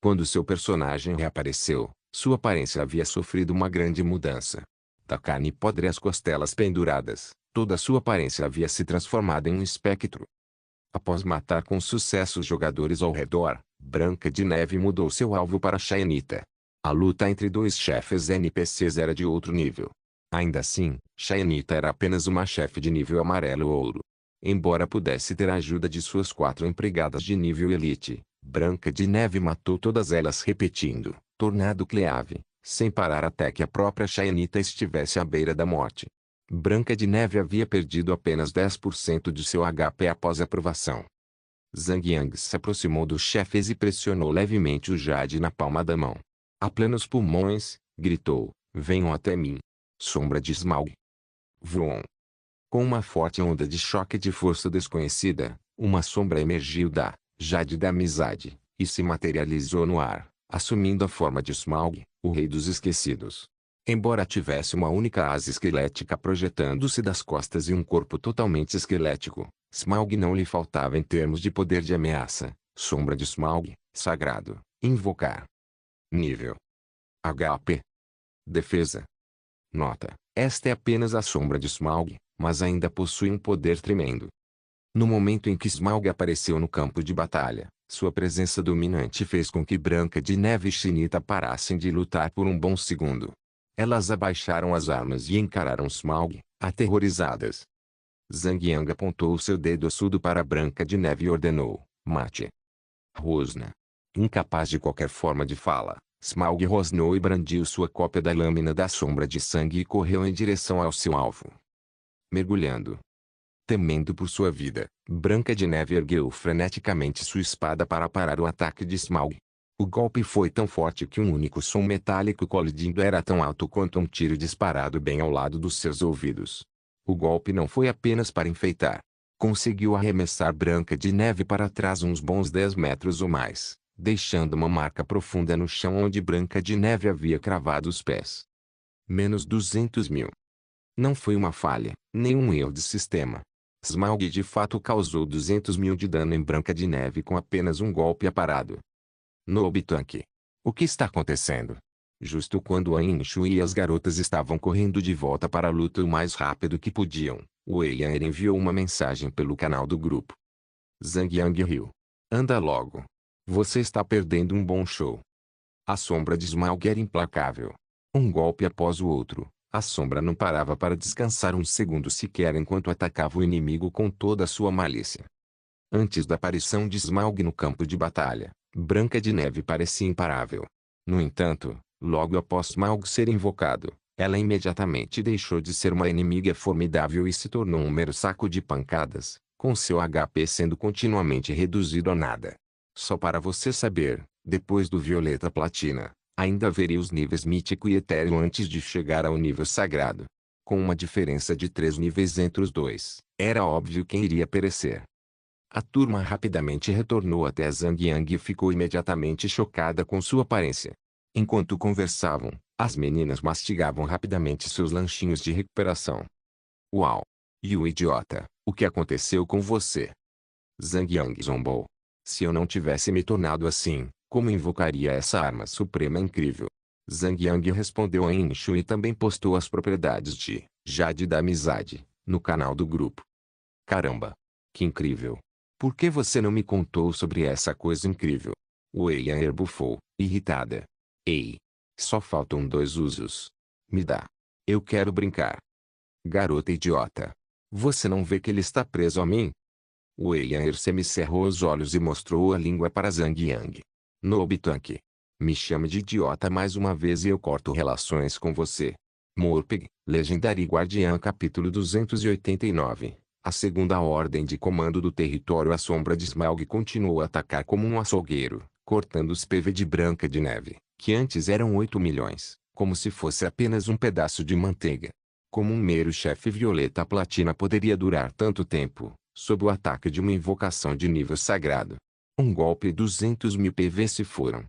Quando seu personagem reapareceu, sua aparência havia sofrido uma grande mudança. Da carne podre às costelas penduradas, toda sua aparência havia se transformado em um espectro. Após matar com sucesso os jogadores ao redor, Branca de Neve mudou seu alvo para Shainita. A luta entre dois chefes NPCs era de outro nível. Ainda assim, Shainita era apenas uma chefe de nível amarelo-ouro. Embora pudesse ter a ajuda de suas 4 empregadas de nível elite, Branca de Neve matou todas elas repetindo Tornado Cleave, sem parar até que a própria Shainita estivesse à beira da morte. Branca de Neve havia perdido apenas 10% de seu HP após a aprovação. Zhang Yang se aproximou dos chefes e pressionou levemente o Jade na palma da mão. A plenos pulmões, gritou, venham até mim. Sombra de Smaug. Voam. Com uma forte onda de choque de força desconhecida, uma sombra emergiu da Jade da Amizade, e se materializou no ar, assumindo a forma de Smaug, o Rei dos Esquecidos. Embora tivesse uma única asa esquelética projetando-se das costas e um corpo totalmente esquelético, Smaug não lhe faltava em termos de poder de ameaça. Sombra de Smaug, sagrado, invocar. Nível. HP. Defesa. Nota: esta é apenas a sombra de Smaug, mas ainda possui um poder tremendo. No momento em que Smaug apareceu no campo de batalha, sua presença dominante fez com que Branca de Neve e Shinita parassem de lutar por um bom segundo. Elas abaixaram as armas e encararam Smaug, aterrorizadas. Zhang Yang apontou seu dedo ossudo para Branca de Neve e ordenou, mate. Rosna. Incapaz de qualquer forma de fala, Smaug rosnou e brandiu sua cópia da lâmina da sombra de sangue e correu em direção ao seu alvo. Mergulhando. Temendo por sua vida, Branca de Neve ergueu freneticamente sua espada para parar o ataque de Smaug. O golpe foi tão forte que um único som metálico colidindo era tão alto quanto um tiro disparado bem ao lado dos seus ouvidos. O golpe não foi apenas para enfeitar. Conseguiu arremessar Branca de Neve para trás uns bons 10 metros ou mais, deixando uma marca profunda no chão onde Branca de Neve havia cravado os pés. Menos 200.000. Não foi uma falha, nem um erro de sistema. Smaug de fato causou 200.000 de dano em Branca de Neve com apenas um golpe aparado. Nobitanque. O que está acontecendo? Justo quando a Inshu e as garotas estavam correndo de volta para a luta o mais rápido que podiam, Wei Yan enviou uma mensagem pelo canal do grupo. Zhang Yang riu. Anda logo. Você está perdendo um bom show. A sombra de Smaug era implacável. Um golpe após o outro, a sombra não parava para descansar um segundo sequer enquanto atacava o inimigo com toda a sua malícia. Antes da aparição de Smaug no campo de batalha, Branca de Neve parecia imparável. No entanto, logo após Smaug ser invocado, ela imediatamente deixou de ser uma inimiga formidável e se tornou um mero saco de pancadas, com seu HP sendo continuamente reduzido a nada. Só para você saber, depois do Violeta Platina, ainda haveria os níveis Mítico e Etéreo antes de chegar ao nível Sagrado. Com uma diferença de 3 níveis entre os dois, era óbvio quem iria perecer. A turma rapidamente retornou até Zhang Yang e ficou imediatamente chocada com sua aparência. Enquanto conversavam, as meninas mastigavam rapidamente seus lanchinhos de recuperação. Uau! E o idiota, o que aconteceu com você? Zhang Yang zombou. Se eu não tivesse me tornado assim, como invocaria essa arma suprema incrível? Zhang Yang respondeu a Inshu e também postou as propriedades de Jade da Amizade no canal do grupo. Caramba! Que incrível! Por que você não me contou sobre essa coisa incrível? Wei Yan bufou, irritada. Ei! Só faltam 2 usos. Me dá. Eu quero brincar. Garota idiota. Você não vê que ele está preso a mim? Wei Yan semicerrou os olhos e mostrou a língua para Zhang Yang. Nobitanque. Me chame de idiota mais uma vez e eu corto relações com você. Morpeg, Legendary Guardiã capítulo 289. A segunda ordem de comando do território. A sombra de Smaug continuou a atacar como um açougueiro, cortando os PV de Branca de Neve, que antes eram 8 milhões, como se fosse apenas um pedaço de manteiga. Como um mero chefe Violeta Platina poderia durar tanto tempo, sob o ataque de uma invocação de nível sagrado? Um golpe e 200.000 PV se foram.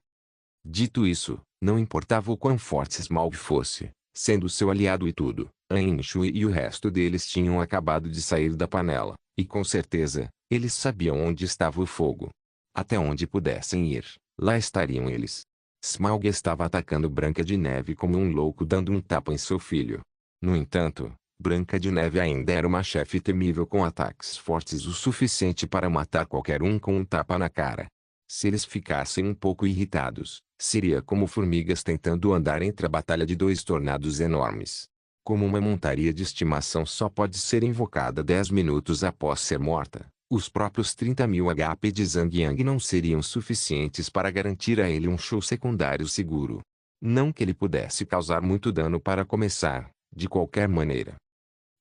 Dito isso, não importava o quão forte Smaug fosse, sendo seu aliado e tudo, a Inshu e o resto deles tinham acabado de sair da panela, e com certeza, eles sabiam onde estava o fogo. Até onde pudessem ir, lá estariam eles. Smaug estava atacando Branca de Neve como um louco dando um tapa em seu filho. No entanto, Branca de Neve ainda era uma chefe temível com ataques fortes o suficiente para matar qualquer um com um tapa na cara. Se eles ficassem um pouco irritados, seria como formigas tentando andar entre a batalha de 2 tornados enormes. Como uma montaria de estimação só pode ser invocada 10 minutos após ser morta, os próprios 30.000 HP de Zhang Yang não seriam suficientes para garantir a ele um show secundário seguro. Não que ele pudesse causar muito dano para começar, de qualquer maneira.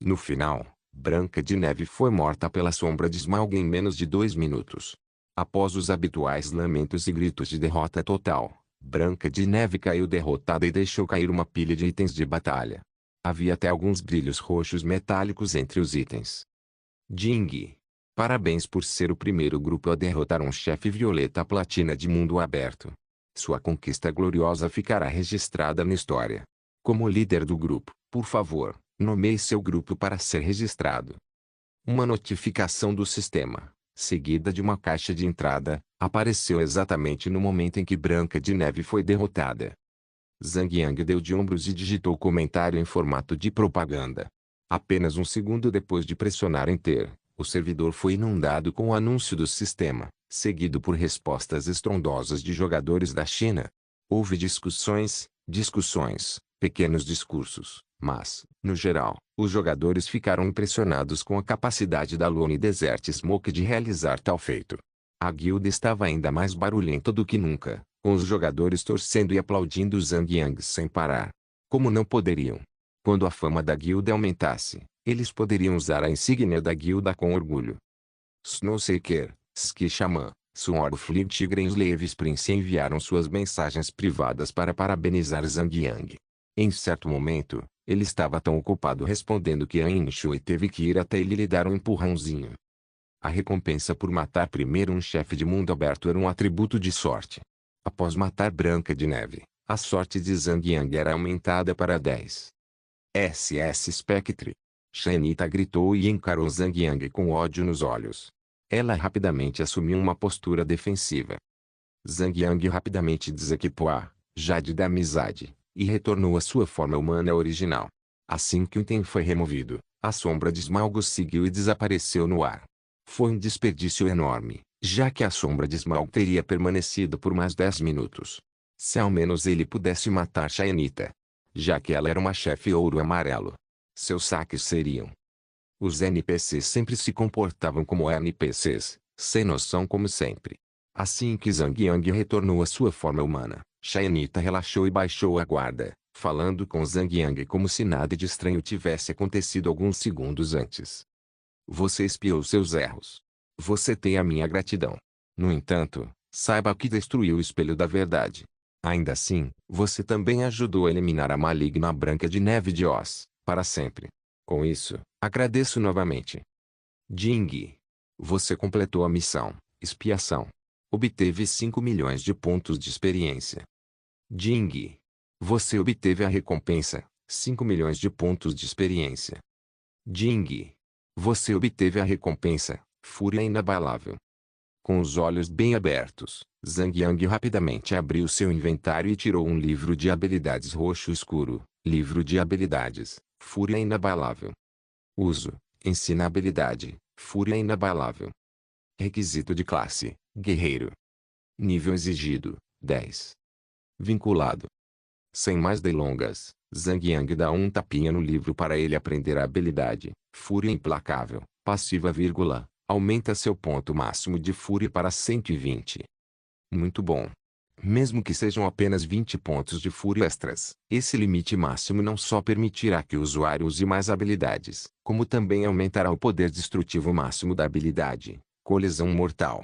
No final, Branca de Neve foi morta pela sombra de Smaug em menos de 2 minutos. Após os habituais lamentos e gritos de derrota total, Branca de Neve caiu derrotada e deixou cair uma pilha de itens de batalha. Havia até alguns brilhos roxos metálicos entre os itens. Ding! Parabéns por ser o primeiro grupo a derrotar um chefe violeta platina de mundo aberto. Sua conquista gloriosa ficará registrada na história. Como líder do grupo, por favor, nomeie seu grupo para ser registrado. Uma notificação do sistema, seguida de uma caixa de entrada, apareceu exatamente no momento em que Branca de Neve foi derrotada. Zhang Yang deu de ombros e digitou o comentário em formato de propaganda. Apenas um segundo depois de pressionar Enter, o servidor foi inundado com o anúncio do sistema, seguido por respostas estrondosas de jogadores da China. Houve discussões, pequenos discursos, mas, no geral, os jogadores ficaram impressionados com a capacidade da Lone Desert Smoke de realizar tal feito. A guilda estava ainda mais barulhenta do que nunca, com os jogadores torcendo e aplaudindo Zhang Yang sem parar. Como não poderiam? Quando a fama da guilda aumentasse, eles poderiam usar a insígnia da guilda com orgulho. Snowseeker, Ski Shaman, Swordfleet Tigre e Slaves Prince enviaram suas mensagens privadas para parabenizar Zhang Yang. Em certo momento, ele estava tão ocupado respondendo que Ain Shui teve que ir até ele lhe dar um empurrãozinho. A recompensa por matar primeiro um chefe de mundo aberto era um atributo de sorte. Após matar Branca de Neve, a sorte de Zhang Yang era aumentada para 10. SS Spectre. Shanita gritou e encarou Zhang Yang com ódio nos olhos. Ela rapidamente assumiu uma postura defensiva. Zhang Yang rapidamente desequipou a Jade da Amizade e retornou à sua forma humana original. Assim que o item foi removido, a sombra de Smaug seguiu e desapareceu no ar. Foi um desperdício enorme, já que a sombra de Smaug teria permanecido por mais 10 minutos. Se ao menos ele pudesse matar Shanita, já que ela era uma chefe ouro amarelo, seus saques seriam. Os NPCs sempre se comportavam como NPCs, sem noção como sempre. Assim que Zhang Yang retornou à sua forma humana, Shanita relaxou e baixou a guarda, falando com Zhang Yang como se nada de estranho tivesse acontecido alguns segundos antes. Você espiou seus erros. Você tem a minha gratidão. No entanto, saiba que destruiu o espelho da verdade. Ainda assim, você também ajudou a eliminar a maligna Branca de Neve de Oz, para sempre. Com isso, agradeço novamente. Ding! Você completou a missão, expiação. Obteve 5 milhões de pontos de experiência. Ding! Você obteve a recompensa, 5 milhões de pontos de experiência. Ding! Você obteve a recompensa, Fúria Inabalável. Com os olhos bem abertos, Zhang Yang rapidamente abriu seu inventário e tirou um livro de habilidades roxo escuro. Livro de habilidades, Fúria Inabalável. Uso, ensina habilidade, Fúria Inabalável. Requisito de classe, Guerreiro. Nível exigido, 10. Vinculado. Sem mais delongas, Zhang Yang dá um tapinha no livro para ele aprender a habilidade, Fúria Implacável, passiva vírgula, aumenta seu ponto máximo de fúria para 120. Muito bom. Mesmo que sejam apenas 20 pontos de fúria extras, esse limite máximo não só permitirá que o usuário use mais habilidades, como também aumentará o poder destrutivo máximo da habilidade, Colisão Mortal.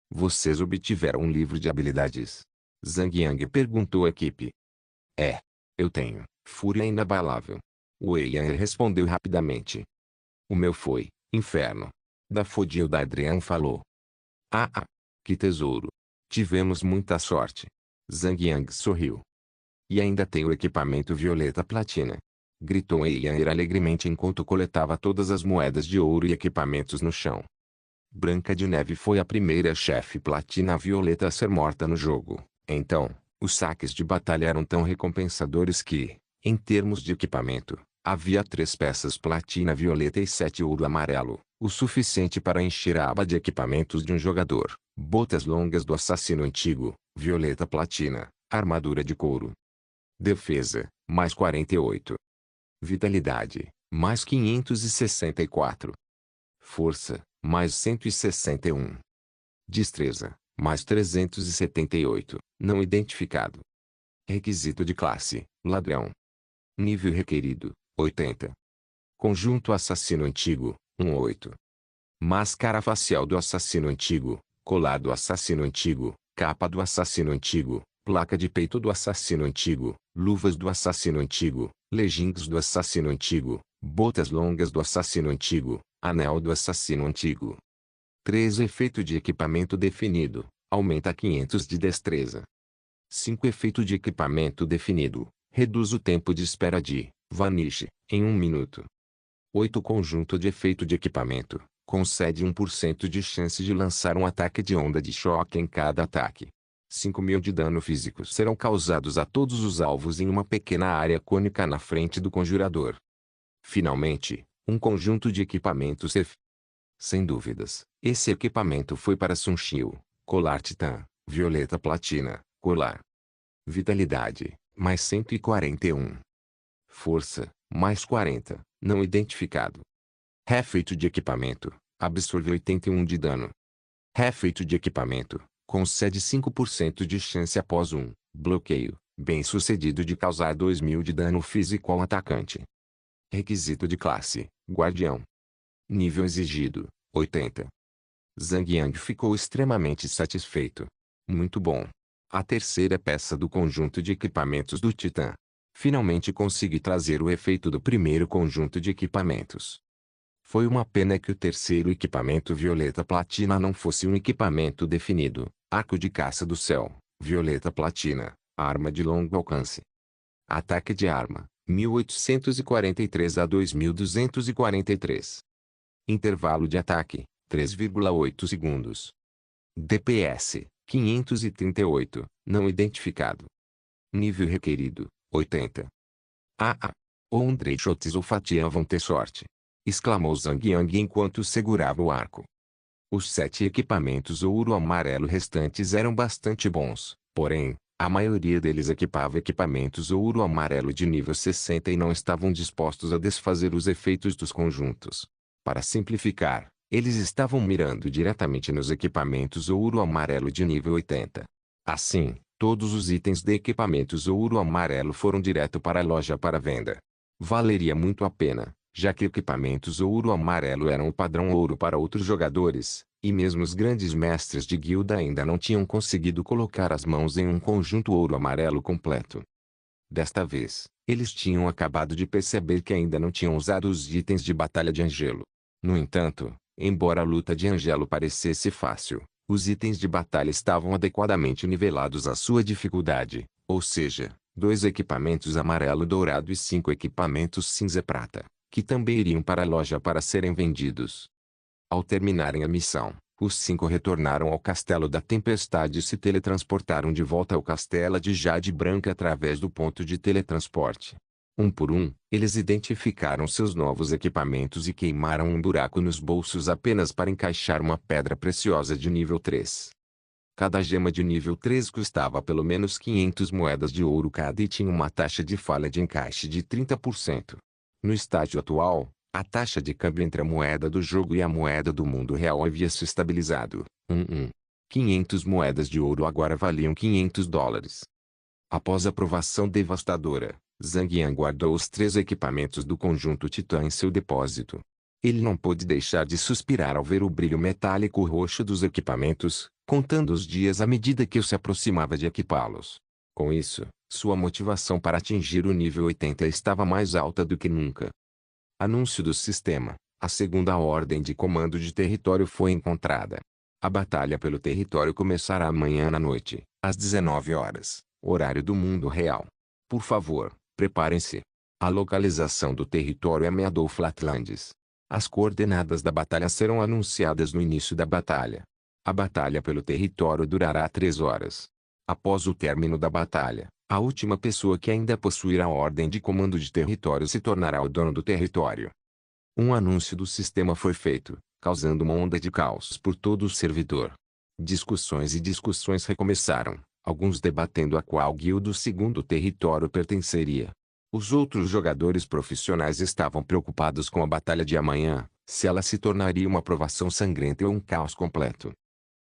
Vocês obtiveram um livro de habilidades? Zhang Yang perguntou à equipe. Eu tenho, Fúria Inabalável. Wei Yan respondeu rapidamente. O meu foi, Inferno. Da Fodilda Adrian falou. Que tesouro. Tivemos muita sorte. Zhang Yang sorriu. E ainda tem o equipamento Violeta Platina. Gritou Wei Yan alegremente enquanto coletava todas as moedas de ouro e equipamentos no chão. Branca de Neve foi a primeira chefe Platina Violeta a ser morta no jogo. Então, os saques de batalha eram tão recompensadores que, em termos de equipamento, havia 3 peças Platina Violeta e 7 ouro amarelo, o suficiente para encher a aba de equipamentos de um jogador. Botas longas do assassino antigo, Violeta Platina, armadura de couro. Defesa, mais 48. Vitalidade, mais 564. Força, mais 161. Destreza, mais 378, não identificado. Requisito de classe, ladrão. Nível requerido, 80. Conjunto assassino antigo, 18. Máscara facial do assassino antigo, colar do assassino antigo, capa do assassino antigo, placa de peito do assassino antigo, luvas do assassino antigo, leggings do assassino antigo, botas longas do assassino antigo, anel do assassino antigo. 3. Efeito de equipamento definido, aumenta 500 de destreza. 5. Efeito de equipamento definido, reduz o tempo de espera de vanish em 1 minuto. 8. Conjunto de efeito de equipamento, concede 1% de chance de lançar um ataque de onda de choque em cada ataque. 5.000 de dano físico serão causados a todos os alvos em uma pequena área cônica na frente do conjurador. Finalmente, um conjunto de equipamentos Sem dúvidas, esse equipamento foi para Sun Xiu, colar titã, violeta platina, colar. Vitalidade, mais 141. Força, mais 40, não identificado. Refeito de equipamento, absorve 81 de dano. Refeito de equipamento, concede 5% de chance após um bloqueio, bem sucedido de causar 2.000 de dano físico ao atacante. Requisito de classe, guardião. Nível exigido, 80. Zhang Yang ficou extremamente satisfeito. Muito bom. A terceira peça do conjunto de equipamentos do Titã. Finalmente consegui trazer o efeito do primeiro conjunto de equipamentos. Foi uma pena que o terceiro equipamento violeta platina não fosse um equipamento definido. Arco de caça do céu, violeta platina, arma de longo alcance. Ataque de arma, 1843 a 2243. Intervalo de ataque, 3,8 segundos. DPS, 538, não identificado. Nível requerido, 80. O Andrei Schultz ou Fatia vão ter sorte! Exclamou Zhang Yang enquanto segurava o arco. Os 7 equipamentos ouro-amarelo restantes eram bastante bons, porém, a maioria deles equipava equipamentos ouro-amarelo de nível 60 e não estavam dispostos a desfazer os efeitos dos conjuntos. Para simplificar, eles estavam mirando diretamente nos equipamentos ouro-amarelo de nível 80. Assim, todos os itens de equipamentos ouro-amarelo foram direto para a loja para venda. Valeria muito a pena, já que equipamentos ouro-amarelo eram o padrão ouro para outros jogadores, e mesmo os grandes mestres de guilda ainda não tinham conseguido colocar as mãos em um conjunto ouro-amarelo completo. Desta vez, eles tinham acabado de perceber que ainda não tinham usado os itens de batalha de Angelo. No entanto, embora a luta de Angelo parecesse fácil, os itens de batalha estavam adequadamente nivelados à sua dificuldade, ou seja, 2 equipamentos amarelo-dourado e 5 equipamentos cinza-prata, que também iriam para a loja para serem vendidos. Ao terminarem a missão, os 5 retornaram ao Castelo da Tempestade e se teletransportaram de volta ao Castelo de Jade Branca através do ponto de teletransporte. Um por um, eles identificaram seus novos equipamentos e queimaram um buraco nos bolsos apenas para encaixar uma pedra preciosa de nível 3. Cada gema de nível 3 custava pelo menos 500 moedas de ouro cada e tinha uma taxa de falha de encaixe de 30%. No estágio atual, a taxa de câmbio entre a moeda do jogo e a moeda do mundo real havia se estabilizado. 500 moedas de ouro agora valiam $500. Após a provação devastadora, Zhang Yang guardou os 3 equipamentos do conjunto Titã em seu depósito. Ele não pôde deixar de suspirar ao ver o brilho metálico roxo dos equipamentos, contando os dias à medida que se aproximava de equipá-los. Com isso, sua motivação para atingir o nível 80 estava mais alta do que nunca. Anúncio do sistema: a segunda ordem de comando de território foi encontrada. A batalha pelo território começará amanhã à noite, às 19 horas, horário do mundo real. Por favor, preparem-se. A localização do território é Meadow Flatlands. As coordenadas da batalha serão anunciadas no início da batalha. A batalha pelo território durará 3 horas. Após o término da batalha, a última pessoa que ainda possuirá a ordem de comando de território se tornará o dono do território. Um anúncio do sistema foi feito, causando uma onda de caos por todo o servidor. Discussões e discussões recomeçaram, alguns debatendo a qual guilda o segundo território pertenceria. Os outros jogadores profissionais estavam preocupados com a batalha de amanhã, se ela se tornaria uma provação sangrenta ou um caos completo.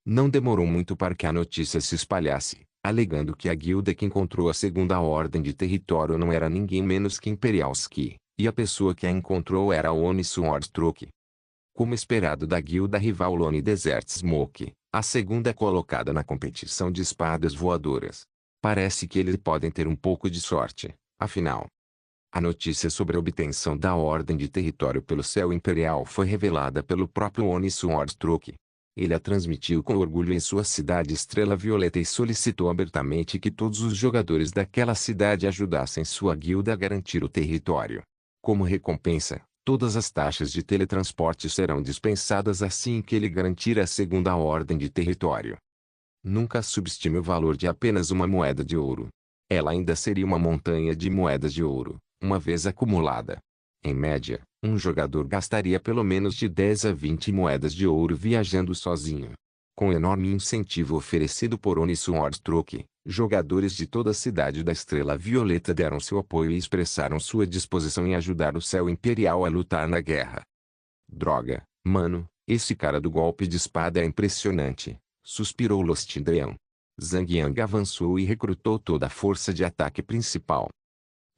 Não demorou muito para que a notícia se espalhasse, alegando que a guilda que encontrou a segunda ordem de território não era ninguém menos que Imperialski, E a pessoa que a encontrou era Oni Swordstruck. Como esperado da guilda rival Lone Desert Smoke, a segunda colocada na competição de espadas voadoras. Parece que eles podem ter um pouco de sorte, afinal. A notícia sobre a obtenção da Ordem de Território pelo Céu Imperial foi revelada pelo próprio Oni Swordstruck. Ele a transmitiu com orgulho em sua cidade Estrela Violeta e solicitou abertamente que todos os jogadores daquela cidade ajudassem sua guilda a garantir o território. Como recompensa, todas as taxas de teletransporte serão dispensadas assim que ele garantir a segunda ordem de território. Nunca subestime o valor de apenas uma moeda de ouro. Ela ainda seria uma montanha de moedas de ouro, uma vez acumulada. Em média, um jogador gastaria pelo menos de 10 a 20 moedas de ouro viajando sozinho. Com o enorme incentivo oferecido por Oni Swordstruck, jogadores de toda a cidade da Estrela Violeta deram seu apoio e expressaram sua disposição em ajudar o Céu Imperial a lutar na guerra. Droga, mano, esse cara do golpe de espada é impressionante, suspirou Lostindreon. Zhang Yang avançou e recrutou toda a força de ataque principal.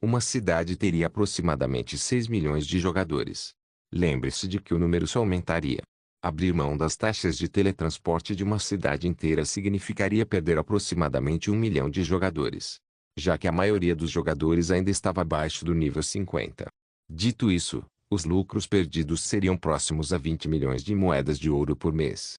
Uma cidade teria aproximadamente 6 milhões de jogadores. Lembre-se de que o número só aumentaria. Abrir mão das taxas de teletransporte de uma cidade inteira significaria perder aproximadamente 1 milhão de jogadores, já que a maioria dos jogadores ainda estava abaixo do nível 50. Dito isso, os lucros perdidos seriam próximos a 20 milhões de moedas de ouro por mês.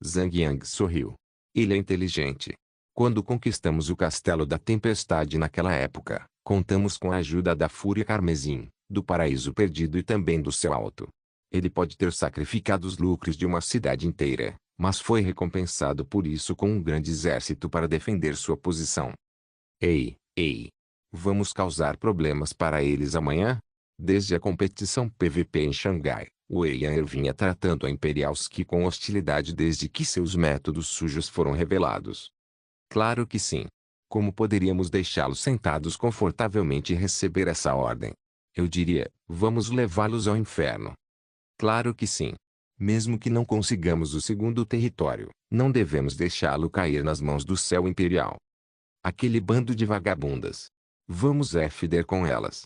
Zhang Yang sorriu. Ele é inteligente. Quando conquistamos o Castelo da Tempestade naquela época, contamos com a ajuda da Fúria Carmesim, do Paraíso Perdido e também do Céu Alto. Ele pode ter sacrificado os lucros de uma cidade inteira, mas foi recompensado por isso com um grande exército para defender sua posição. Ei, ei! Vamos causar problemas para eles amanhã? Desde a competição PVP em Xangai, o Eian vinha tratando a Imperialski com hostilidade desde que seus métodos sujos foram revelados. Claro que sim. Como poderíamos deixá-los sentados confortavelmente e receber essa ordem? Eu diria, vamos levá-los ao inferno. Claro que sim. Mesmo que não consigamos o segundo território, não devemos deixá-lo cair nas mãos do Céu Imperial. Aquele bando de vagabundas. Vamos fder com elas.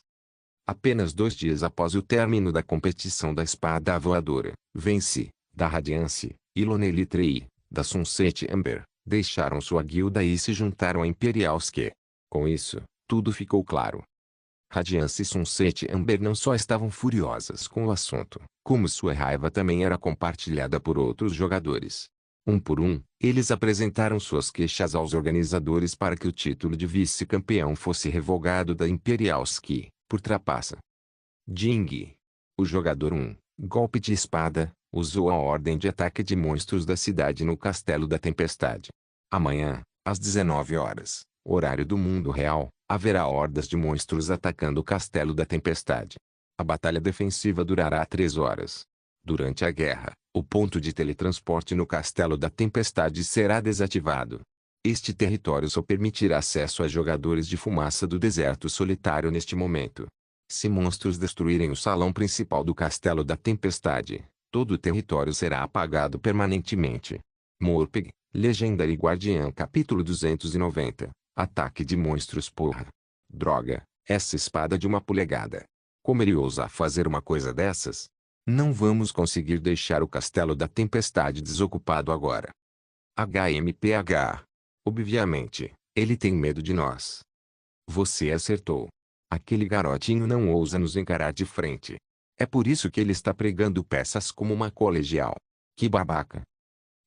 Apenas 2 dias após o término da competição da espada voadora, Vence, da Radiance, e Lonelitrei, da Sunset Amber, deixaram sua guilda e se juntaram a Imperialski. Com isso, tudo ficou claro. Radiance e Sunset Amber não só estavam furiosas com o assunto, como sua raiva também era compartilhada por outros jogadores. Um por um, eles apresentaram suas queixas aos organizadores para que o título de vice-campeão fosse revogado da Imperialski, por trapaça. Jing, o jogador 1, golpe de espada, usou a ordem de ataque de monstros da cidade no Castelo da Tempestade. Amanhã, às 19 horas, horário do mundo real, haverá hordas de monstros atacando o Castelo da Tempestade. A batalha defensiva durará 3 horas. Durante a guerra, o ponto de teletransporte no Castelo da Tempestade será desativado. Este território só permitirá acesso a jogadores de fumaça do deserto solitário neste momento. Se monstros destruírem o salão principal do Castelo da Tempestade, todo o território será apagado permanentemente. Morpeg, Legendary Guardian capítulo 290. Ataque de monstros porra. Droga, essa espada de 1 polegada. Como ele ousa fazer uma coisa dessas? Não vamos conseguir deixar o Castelo da Tempestade desocupado agora. HMPH. Obviamente, ele tem medo de nós. Você acertou. Aquele garotinho não ousa nos encarar de frente. É por isso que ele está pregando peças como uma colegial. Que babaca.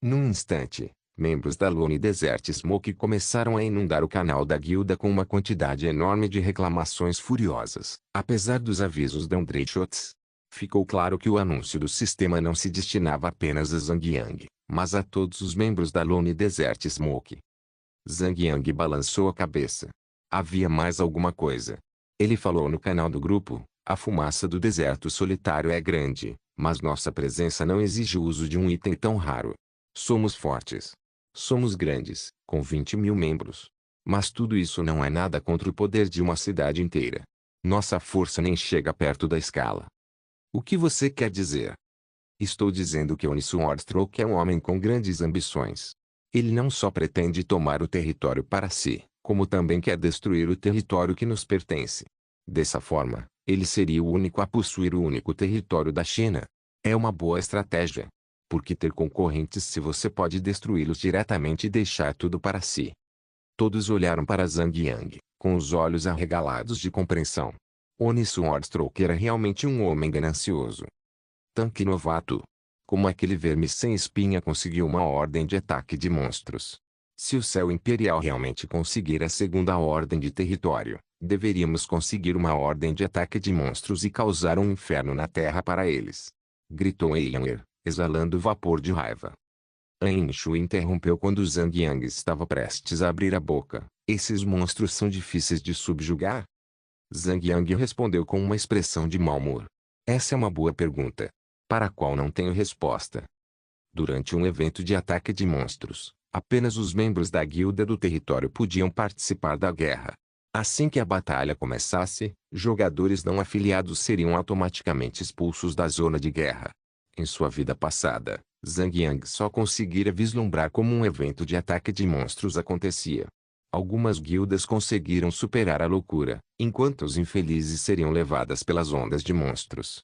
Num instante, membros da Lone Desert Smoke começaram a inundar o canal da guilda com uma quantidade enorme de reclamações furiosas. Apesar dos avisos da Shots, ficou claro que o anúncio do sistema não se destinava apenas a Zhang Yang, mas a todos os membros da Lone Desert Smoke. Zhang Yang balançou a cabeça. Havia mais alguma coisa. Ele falou no canal do grupo, a fumaça do deserto solitário é grande, mas nossa presença não exige o uso de um item tão raro. Somos fortes. Somos grandes, com 20 mil membros. Mas tudo isso não é nada contra o poder de uma cidade inteira. Nossa força nem chega perto da escala. O que você quer dizer? Estou dizendo que Oni Swordstruck é um homem com grandes ambições. Ele não só pretende tomar o território para si, como também quer destruir o território que nos pertence. Dessa forma, ele seria o único a possuir o único território da China. É uma boa estratégia. Por que ter concorrentes se você pode destruí-los diretamente e deixar tudo para si? Todos olharam para Zhang Yang, com os olhos arregalados de compreensão. Oni Swordstroke era realmente um homem ganancioso. Tanque novato. Como aquele verme sem espinha conseguiu uma ordem de ataque de monstros? Se o céu imperial realmente conseguir a segunda ordem de território, deveríamos conseguir uma ordem de ataque de monstros e causar um inferno na terra para eles. Gritou Eiyang, exalando vapor de raiva. An Shui interrompeu quando Zhang Yang estava prestes a abrir a boca. Esses monstros são difíceis de subjugar? Zhang Yang respondeu com uma expressão de mau humor. Essa é uma boa pergunta, para a qual não tenho resposta. Durante um evento de ataque de monstros, apenas os membros da guilda do território podiam participar da guerra. Assim que a batalha começasse, jogadores não afiliados seriam automaticamente expulsos da zona de guerra. Em sua vida passada, Zhang Yang só conseguira vislumbrar como um evento de ataque de monstros acontecia. Algumas guildas conseguiram superar a loucura, enquanto os infelizes seriam levadas pelas ondas de monstros.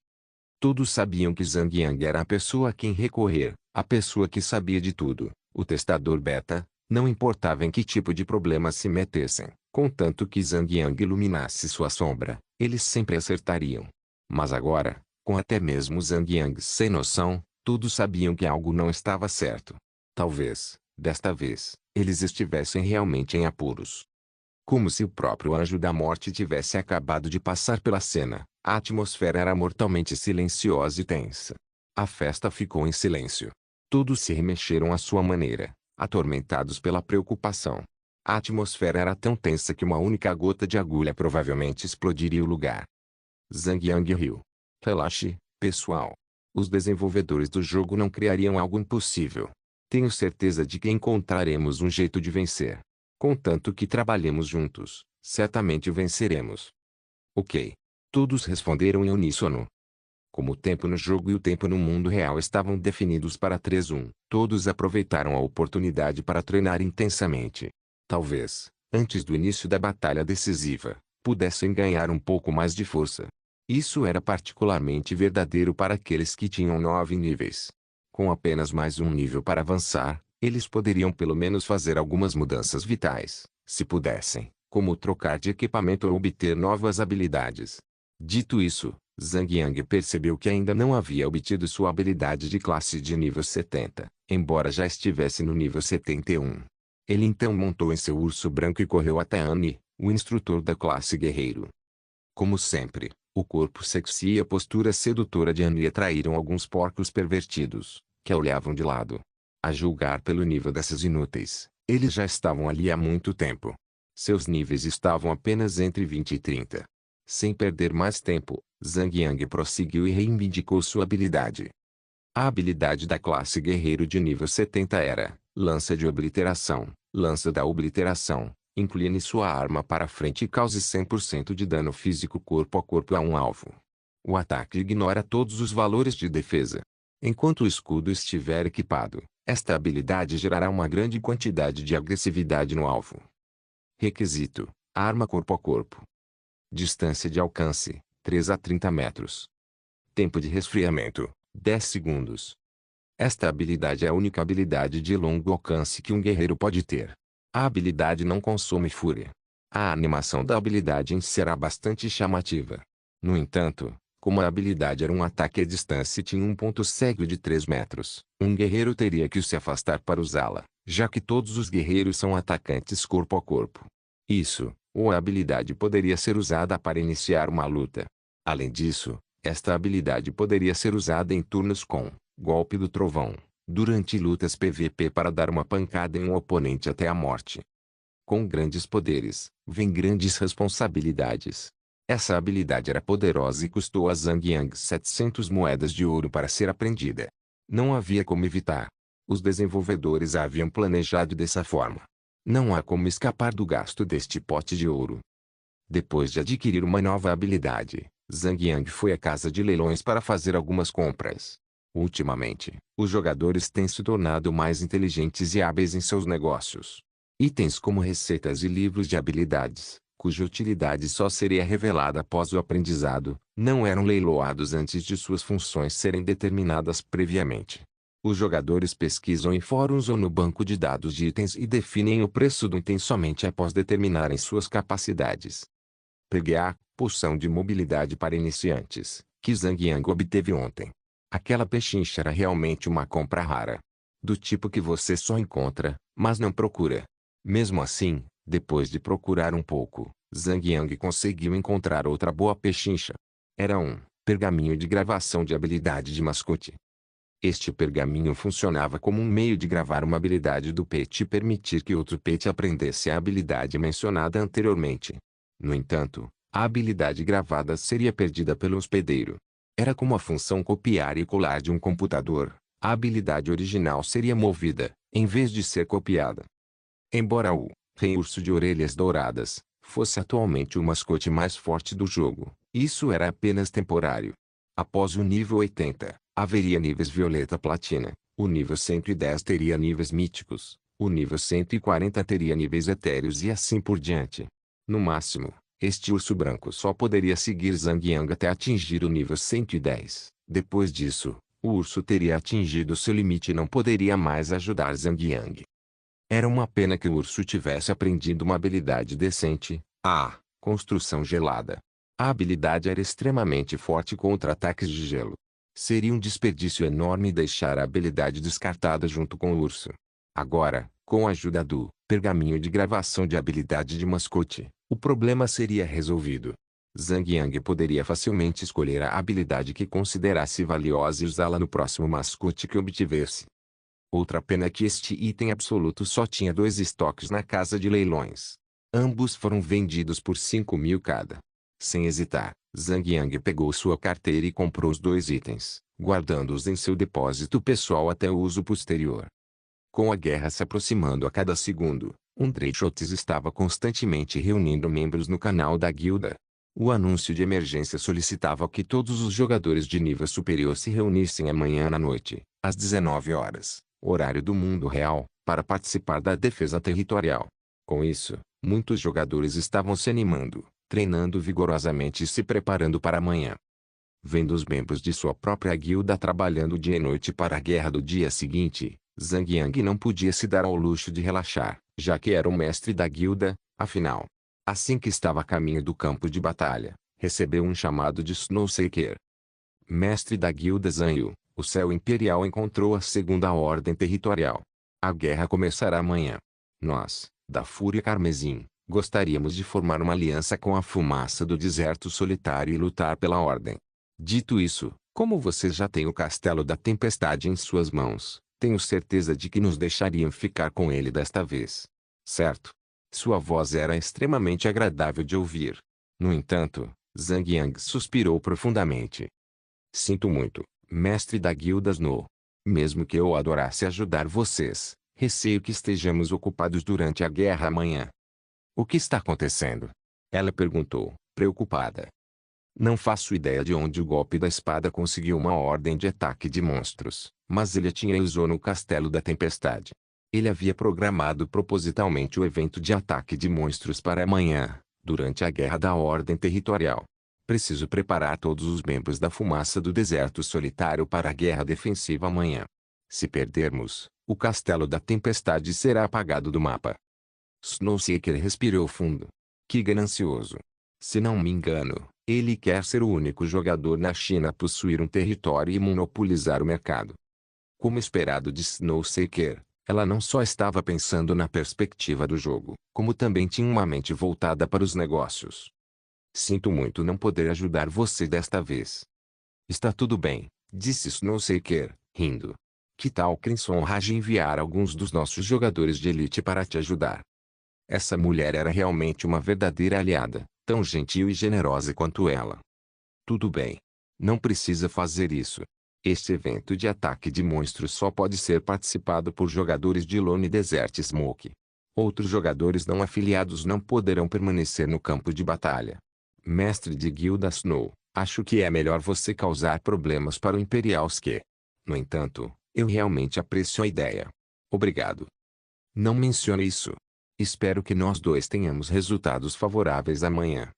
Todos sabiam que Zhang Yang era a pessoa a quem recorrer, a pessoa que sabia de tudo, o testador beta, não importava em que tipo de problema se metessem, contanto que Zhang Yang iluminasse sua sombra, eles sempre acertariam. Mas agora, com até mesmo Zhang Yang sem noção, todos sabiam que algo não estava certo. Talvez, desta vez, eles estivessem realmente em apuros. Como se o próprio anjo da morte tivesse acabado de passar pela cena, a atmosfera era mortalmente silenciosa e tensa. A festa ficou em silêncio. Todos se remexeram à sua maneira, atormentados pela preocupação. A atmosfera era tão tensa que uma única gota de agulha provavelmente explodiria o lugar. Zhang Yang riu. Relaxe, pessoal. Os desenvolvedores do jogo não criariam algo impossível. Tenho certeza de que encontraremos um jeito de vencer. Contanto que trabalhemos juntos, certamente venceremos. Ok. Todos responderam em uníssono. Como o tempo no jogo e o tempo no mundo real estavam definidos para 3-1, todos aproveitaram a oportunidade para treinar intensamente. Talvez, antes do início da batalha decisiva, pudessem ganhar um pouco mais de força. Isso era particularmente verdadeiro para aqueles que tinham 9 níveis. Com apenas mais um nível para avançar, eles poderiam pelo menos fazer algumas mudanças vitais, se pudessem, como trocar de equipamento ou obter novas habilidades. Dito isso, Zhang Yang percebeu que ainda não havia obtido sua habilidade de classe de nível 70, embora já estivesse no nível 71. Ele então montou em seu urso branco e correu até Annie, o instrutor da classe guerreiro. Como sempre, o corpo sexy e a postura sedutora de Annie atraíram alguns porcos pervertidos, que a olhavam de lado. A julgar pelo nível dessas inúteis, eles já estavam ali há muito tempo. Seus níveis estavam apenas entre 20 e 30. Sem perder mais tempo, Zhang Yang prosseguiu e reivindicou sua habilidade. A habilidade da classe guerreiro de nível 70 era Lança de Obliteração. Lança da Obliteração. Incline sua arma para frente e cause 100% de dano físico corpo a corpo a um alvo. O ataque ignora todos os valores de defesa. Enquanto o escudo estiver equipado, esta habilidade gerará uma grande quantidade de agressividade no alvo. Requisito: arma corpo a corpo. Distância de alcance: 3 a 30 metros. Tempo de resfriamento: 10 segundos. Esta habilidade é a única habilidade de longo alcance que um guerreiro pode ter. A habilidade não consome fúria. A animação da habilidade em si será bastante chamativa. No entanto, como a habilidade era um ataque à distância e tinha um ponto cego de 3 metros, um guerreiro teria que se afastar para usá-la, já que todos os guerreiros são atacantes corpo a corpo. Isso, ou a habilidade poderia ser usada para iniciar uma luta. Além disso, esta habilidade poderia ser usada em turnos com Golpe do Trovão, durante lutas PVP para dar uma pancada em um oponente até a morte. Com grandes poderes, vem grandes responsabilidades. Essa habilidade era poderosa e custou a Zhang Yang 700 moedas de ouro para ser aprendida. Não havia como evitar. Os desenvolvedores a haviam planejado dessa forma. Não há como escapar do gasto deste pote de ouro. Depois de adquirir uma nova habilidade, Zhang Yang foi à casa de leilões para fazer algumas compras. Ultimamente, os jogadores têm se tornado mais inteligentes e hábeis em seus negócios. Itens como receitas e livros de habilidades, cuja utilidade só seria revelada após o aprendizado, não eram leiloados antes de suas funções serem determinadas previamente. Os jogadores pesquisam em fóruns ou no banco de dados de itens e definem o preço do item somente após determinarem suas capacidades. PGA, poção de mobilidade para iniciantes, que Zhang Yang obteve ontem. Aquela pechincha era realmente uma compra rara. Do tipo que você só encontra, mas não procura. Mesmo assim, depois de procurar um pouco, Zhang Yang conseguiu encontrar outra boa pechincha. Era um pergaminho de gravação de habilidade de mascote. Este pergaminho funcionava como um meio de gravar uma habilidade do pet e permitir que outro pet aprendesse a habilidade mencionada anteriormente. No entanto, a habilidade gravada seria perdida pelo hospedeiro. Era como a função copiar e colar de um computador. A habilidade original seria movida, em vez de ser copiada. Embora o Rei Urso de Orelhas Douradas fosse atualmente o mascote mais forte do jogo, isso era apenas temporário. Após o nível 80, haveria níveis Violeta Platina, o nível 110 teria níveis míticos, o nível 140 teria níveis etéreos e assim por diante. No máximo, este urso branco só poderia seguir Zhang Yang até atingir o nível 110. Depois disso, o urso teria atingido seu limite e não poderia mais ajudar Zhang Yang. Era uma pena que o urso tivesse aprendido uma habilidade decente, a construção gelada. A habilidade era extremamente forte contra ataques de gelo. Seria um desperdício enorme deixar a habilidade descartada junto com o urso. Agora, com a ajuda do pergaminho de gravação de habilidade de mascote, o problema seria resolvido. Zhang Yang poderia facilmente escolher a habilidade que considerasse valiosa e usá-la no próximo mascote que obtivesse. Outra pena é que este item absoluto só tinha 2 estoques na casa de leilões. Ambos foram vendidos por 5.000 cada. Sem hesitar, Zhang Yang pegou sua carteira e comprou os 2 itens, guardando-os em seu depósito pessoal até o uso posterior. Com a guerra se aproximando a cada segundo, Dreychotes estava constantemente reunindo membros no canal da guilda. O anúncio de emergência solicitava que todos os jogadores de nível superior se reunissem amanhã à noite, às 19 horas, horário do mundo real, para participar da defesa territorial. Com isso, muitos jogadores estavam se animando, treinando vigorosamente e se preparando para amanhã. Vendo os membros de sua própria guilda trabalhando dia e noite para a guerra do dia seguinte, Zhang Yang não podia se dar ao luxo de relaxar, já que era o mestre da guilda, afinal. Assim que estava a caminho do campo de batalha, recebeu um chamado de Snowseeker. Mestre da guilda Zhang, o céu imperial encontrou a segunda ordem territorial. A guerra começará amanhã. Nós, da Fúria Carmesim, gostaríamos de formar uma aliança com a fumaça do deserto solitário e lutar pela ordem. Dito isso, como vocês já têm o Castelo da Tempestade em suas mãos, tenho certeza de que nos deixariam ficar com ele desta vez. Certo? Sua voz era extremamente agradável de ouvir. No entanto, Zhang Yang suspirou profundamente. Sinto muito, mestre da guilda Snow. Mesmo que eu adorasse ajudar vocês, receio que estejamos ocupados durante a guerra amanhã. O que está acontecendo? Ela perguntou, preocupada. Não faço ideia de onde o golpe da espada conseguiu uma ordem de ataque de monstros, mas ele a tinha e usou no Castelo da Tempestade. Ele havia programado propositalmente o evento de ataque de monstros para amanhã, durante a Guerra da Ordem Territorial. Preciso preparar todos os membros da Fumaça do Deserto Solitário para a guerra defensiva amanhã. Se perdermos, o Castelo da Tempestade será apagado do mapa. Snowseeker respirou fundo. Que ganancioso. Se não me engano, ele quer ser o único jogador na China a possuir um território e monopolizar o mercado. Como esperado de Snowseeker, ela não só estava pensando na perspectiva do jogo, como também tinha uma mente voltada para os negócios. Sinto muito não poder ajudar você desta vez. Está tudo bem, disse Snowseeker, rindo. Que tal Crimson Rage enviar alguns dos nossos jogadores de elite para te ajudar? Essa mulher era realmente uma verdadeira aliada, tão gentil e generosa quanto ela. Tudo bem. Não precisa fazer isso. Este evento de ataque de monstros só pode ser participado por jogadores de Lone Desert Smoke. Outros jogadores não afiliados não poderão permanecer no campo de batalha. Mestre de Guilda Snow, acho que é melhor você causar problemas para o Imperialske. No entanto, eu realmente aprecio a ideia. Obrigado. Não mencione isso. Espero que nós dois tenhamos resultados favoráveis amanhã.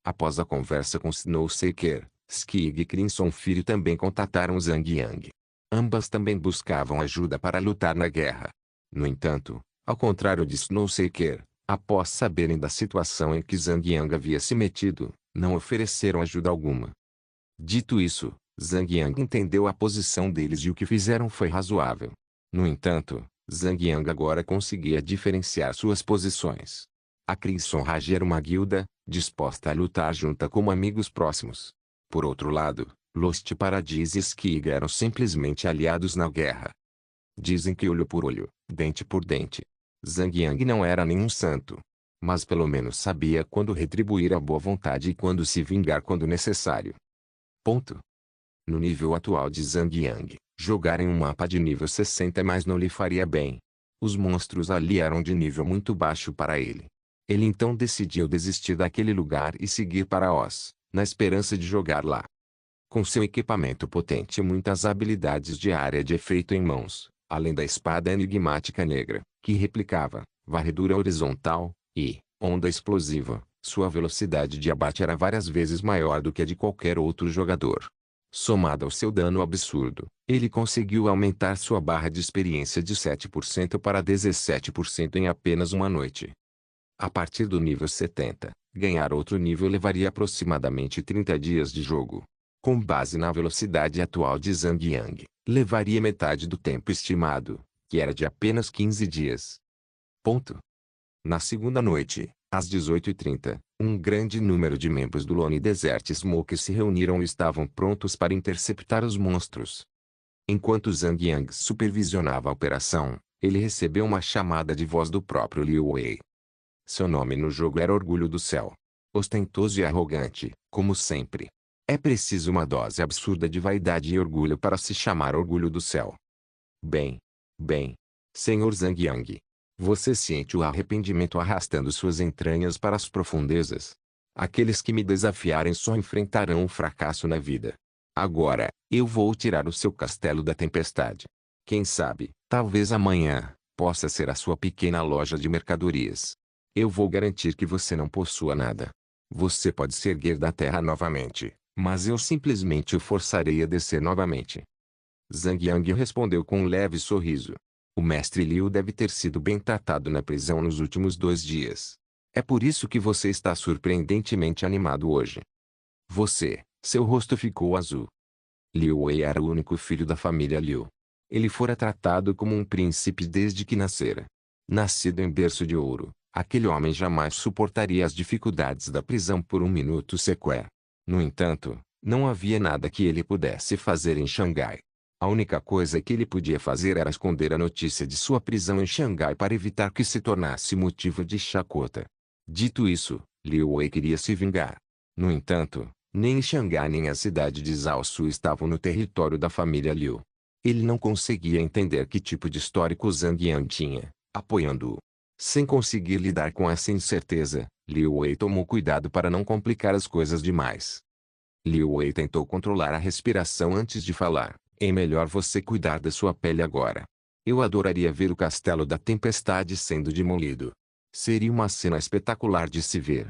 Após a conversa com Snowseeker, Skig e Crimson Filho também contataram Zhang Yang. Ambas também buscavam ajuda para lutar na guerra. No entanto, ao contrário de Snowseeker, após saberem da situação em que Zhang Yang havia se metido, não ofereceram ajuda alguma. Dito isso, Zhang Yang entendeu a posição deles e o que fizeram foi razoável. No entanto, Zhang Yang agora conseguia diferenciar suas posições. A Crimson Rage era uma guilda, disposta a lutar junta como amigos próximos. Por outro lado, Lost Paradise e Skig eram simplesmente aliados na guerra. Dizem que olho por olho, dente por dente. Zhang Yang não era nenhum santo. Mas pelo menos sabia quando retribuir a boa vontade e quando se vingar quando necessário. Ponto. No nível atual de Zhang Yang, jogar em um mapa de nível 60 mais não lhe faria bem. Os monstros ali eram de nível muito baixo para ele. Ele então decidiu desistir daquele lugar e seguir para Oz, na esperança de jogar lá. Com seu equipamento potente e muitas habilidades de área de efeito em mãos, além da espada enigmática negra, que replicava varredura horizontal e onda explosiva, sua velocidade de abate era várias vezes maior do que a de qualquer outro jogador. Somado ao seu dano absurdo, ele conseguiu aumentar sua barra de experiência de 7% para 17% em apenas uma noite. A partir do nível 70, ganhar outro nível levaria aproximadamente 30 dias de jogo. Com base na velocidade atual de Zhang Yang, levaria metade do tempo estimado, que era de apenas 15 dias. Ponto. Na segunda noite, às 18h30, um grande número de membros do Lone Desert Smoke se reuniram e estavam prontos para interceptar os monstros. Enquanto Zhang Yang supervisionava a operação, ele recebeu uma chamada de voz do próprio Liu Wei. Seu nome no jogo era Orgulho do Céu. Ostentoso e arrogante, como sempre. É preciso uma dose absurda de vaidade e orgulho para se chamar Orgulho do Céu. Bem, Senhor Zhang Yang. Você sente o arrependimento arrastando suas entranhas para as profundezas. Aqueles que me desafiarem só enfrentarão um fracasso na vida. Agora, eu vou tirar o seu castelo da tempestade. Quem sabe, talvez amanhã, possa ser a sua pequena loja de mercadorias. Eu vou garantir que você não possua nada. Você pode se erguer da terra novamente, mas eu simplesmente o forçarei a descer novamente. Zhang Yang respondeu com um leve sorriso. O mestre Liu deve ter sido bem tratado na prisão nos últimos 2 dias. É por isso que você está surpreendentemente animado hoje. Seu rosto ficou azul. Liu Wei era o único filho da família Liu. Ele fora tratado como um príncipe desde que nascera. Nascido em berço de ouro, aquele homem jamais suportaria as dificuldades da prisão por um minuto sequer. No entanto, não havia nada que ele pudesse fazer em Xangai. A única coisa que ele podia fazer era esconder a notícia de sua prisão em Xangai para evitar que se tornasse motivo de chacota. Dito isso, Liu Wei queria se vingar. No entanto, nem Xangai nem a cidade de Zhaosu estavam no território da família Liu. Ele não conseguia entender que tipo de histórico Zhang Yang tinha, apoiando-o. Sem conseguir lidar com essa incerteza, Liu Wei tomou cuidado para não complicar as coisas demais. Liu Wei tentou controlar a respiração antes de falar. É melhor você cuidar da sua pele agora. Eu adoraria ver o castelo da tempestade sendo demolido. Seria uma cena espetacular de se ver.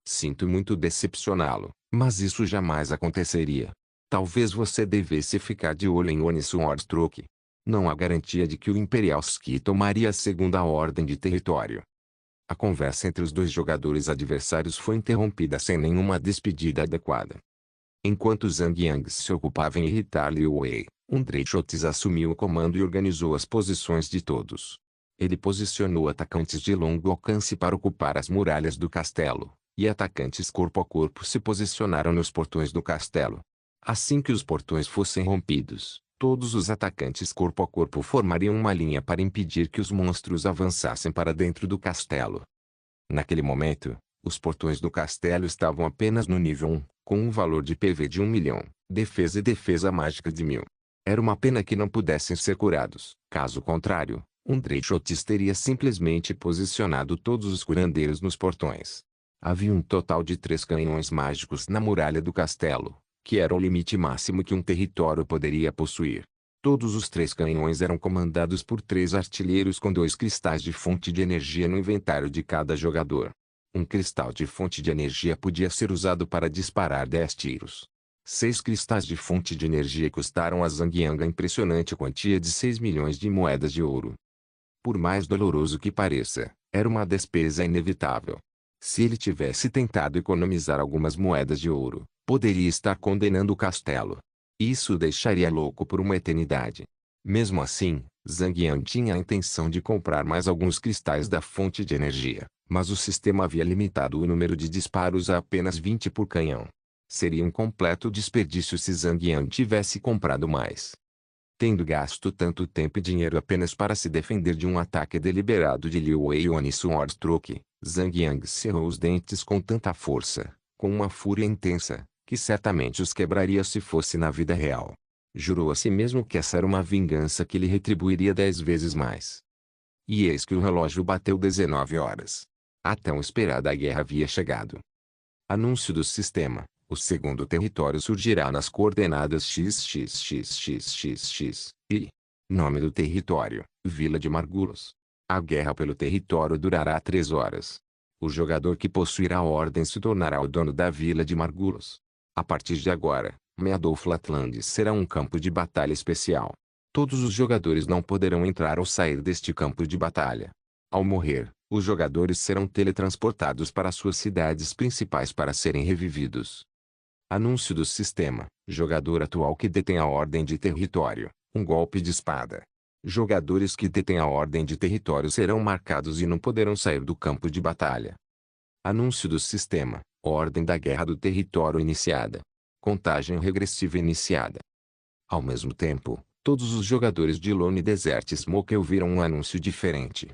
Sinto muito decepcioná-lo, mas isso jamais aconteceria. Talvez você devesse ficar de olho em Oni Swordstruck. Não há garantia de que o Imperial Ski tomaria a segunda ordem de território. A conversa entre os 2 jogadores adversários foi interrompida sem nenhuma despedida adequada. Enquanto Zhang Yang se ocupava em irritar Liu Wei, Dreychotes assumiu o comando e organizou as posições de todos. Ele posicionou atacantes de longo alcance para ocupar as muralhas do castelo, e atacantes corpo a corpo se posicionaram nos portões do castelo. Assim que os portões fossem rompidos, todos os atacantes corpo a corpo formariam uma linha para impedir que os monstros avançassem para dentro do castelo. Naquele momento, os portões do castelo estavam apenas no nível 1, com um valor de PV de 1 milhão, defesa e defesa mágica de 1000. Era uma pena que não pudessem ser curados. Caso contrário, Dreychotes teria simplesmente posicionado todos os curandeiros nos portões. Havia um total de 3 canhões mágicos na muralha do castelo, que era o limite máximo que um território poderia possuir. Todos os 3 canhões eram comandados por 3 artilheiros com 2 cristais de fonte de energia no inventário de cada jogador. Um cristal de fonte de energia podia ser usado para disparar 10 tiros. 6 cristais de fonte de energia custaram a Zhang Yang a impressionante quantia de 6 milhões de moedas de ouro. Por mais doloroso que pareça, era uma despesa inevitável. Se ele tivesse tentado economizar algumas moedas de ouro, poderia estar condenando o castelo. Isso o deixaria louco por uma eternidade. Mesmo assim, Zhang Yang tinha a intenção de comprar mais alguns cristais da fonte de energia, mas o sistema havia limitado o número de disparos a apenas 20 por canhão. Seria um completo desperdício se Zhang Yang tivesse comprado mais. Tendo gasto tanto tempo e dinheiro apenas para se defender de um ataque deliberado de Liu Weion e Sword Stroke, Zhang Yang cerrou os dentes com tanta força, com uma fúria intensa, que certamente os quebraria se fosse na vida real. Jurou a si mesmo que essa era uma vingança que lhe retribuiria 10 vezes mais. E eis que o relógio bateu 19 horas. A tão esperada guerra havia chegado. Anúncio do sistema. O segundo território surgirá nas coordenadas XXXXXX e... Nome do território: Vila de Margulos. A guerra pelo território durará 3 horas. O jogador que possuirá a ordem se tornará o dono da Vila de Margulos. A partir de agora, Meadow Flatlands será um campo de batalha especial. Todos os jogadores não poderão entrar ou sair deste campo de batalha. Ao morrer, os jogadores serão teletransportados para suas cidades principais para serem revividos. Anúncio do sistema. Jogador atual que detém a ordem de território. Um golpe de espada. Jogadores que detêm a ordem de território serão marcados e não poderão sair do campo de batalha. Anúncio do sistema. Ordem da guerra do território iniciada. Contagem regressiva iniciada. Ao mesmo tempo, todos os jogadores de Lone Desert Smoke ouviram um anúncio diferente.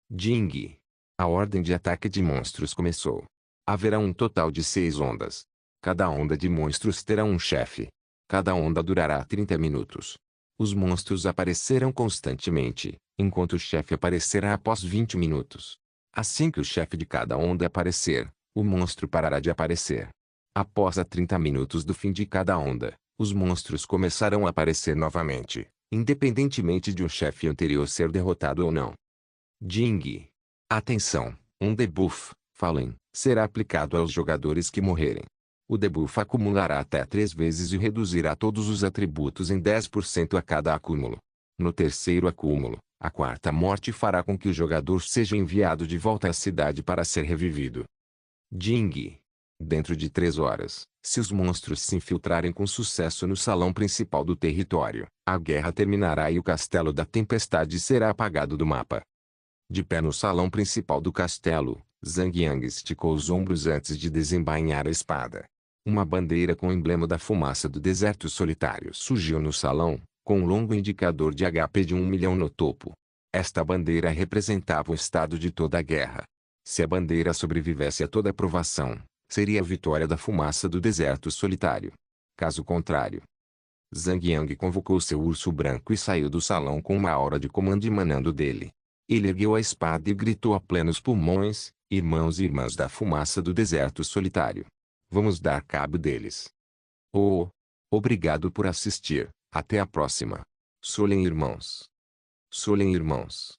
Ding! A ordem de ataque de monstros começou. Haverá um total de 6 ondas. Cada onda de monstros terá um chefe. Cada onda durará 30 minutos. Os monstros aparecerão constantemente, enquanto o chefe aparecerá após 20 minutos. Assim que o chefe de cada onda aparecer, o monstro parará de aparecer. Após a 30 minutos do fim de cada onda, os monstros começarão a aparecer novamente, independentemente de um chefe anterior ser derrotado ou não. Ding! Atenção! Um debuff, Fallen, será aplicado aos jogadores que morrerem. O debuff acumulará até 3 vezes e reduzirá todos os atributos em 10% a cada acúmulo. No terceiro acúmulo, a quarta morte fará com que o jogador seja enviado de volta à cidade para ser revivido. Ding! Dentro de 3 horas, se os monstros se infiltrarem com sucesso no salão principal do território, a guerra terminará e o Castelo da Tempestade será apagado do mapa. De pé no salão principal do castelo, Zhang Yang esticou os ombros antes de desembainhar a espada. Uma bandeira com o emblema da fumaça do deserto solitário surgiu no salão, com um longo indicador de HP de 1 milhão no topo. Esta bandeira representava o estado de toda a guerra. Se a bandeira sobrevivesse a toda a provação, seria a vitória da fumaça do deserto solitário. Caso contrário, Zhang Yang convocou seu urso branco e saiu do salão com uma aura de comando emanando dele. Ele ergueu a espada e gritou a plenos pulmões: irmãos e irmãs da fumaça do deserto solitário. Vamos dar cabo deles. Oh! Obrigado por assistir. Até a próxima. Solen irmãos. Solen irmãos.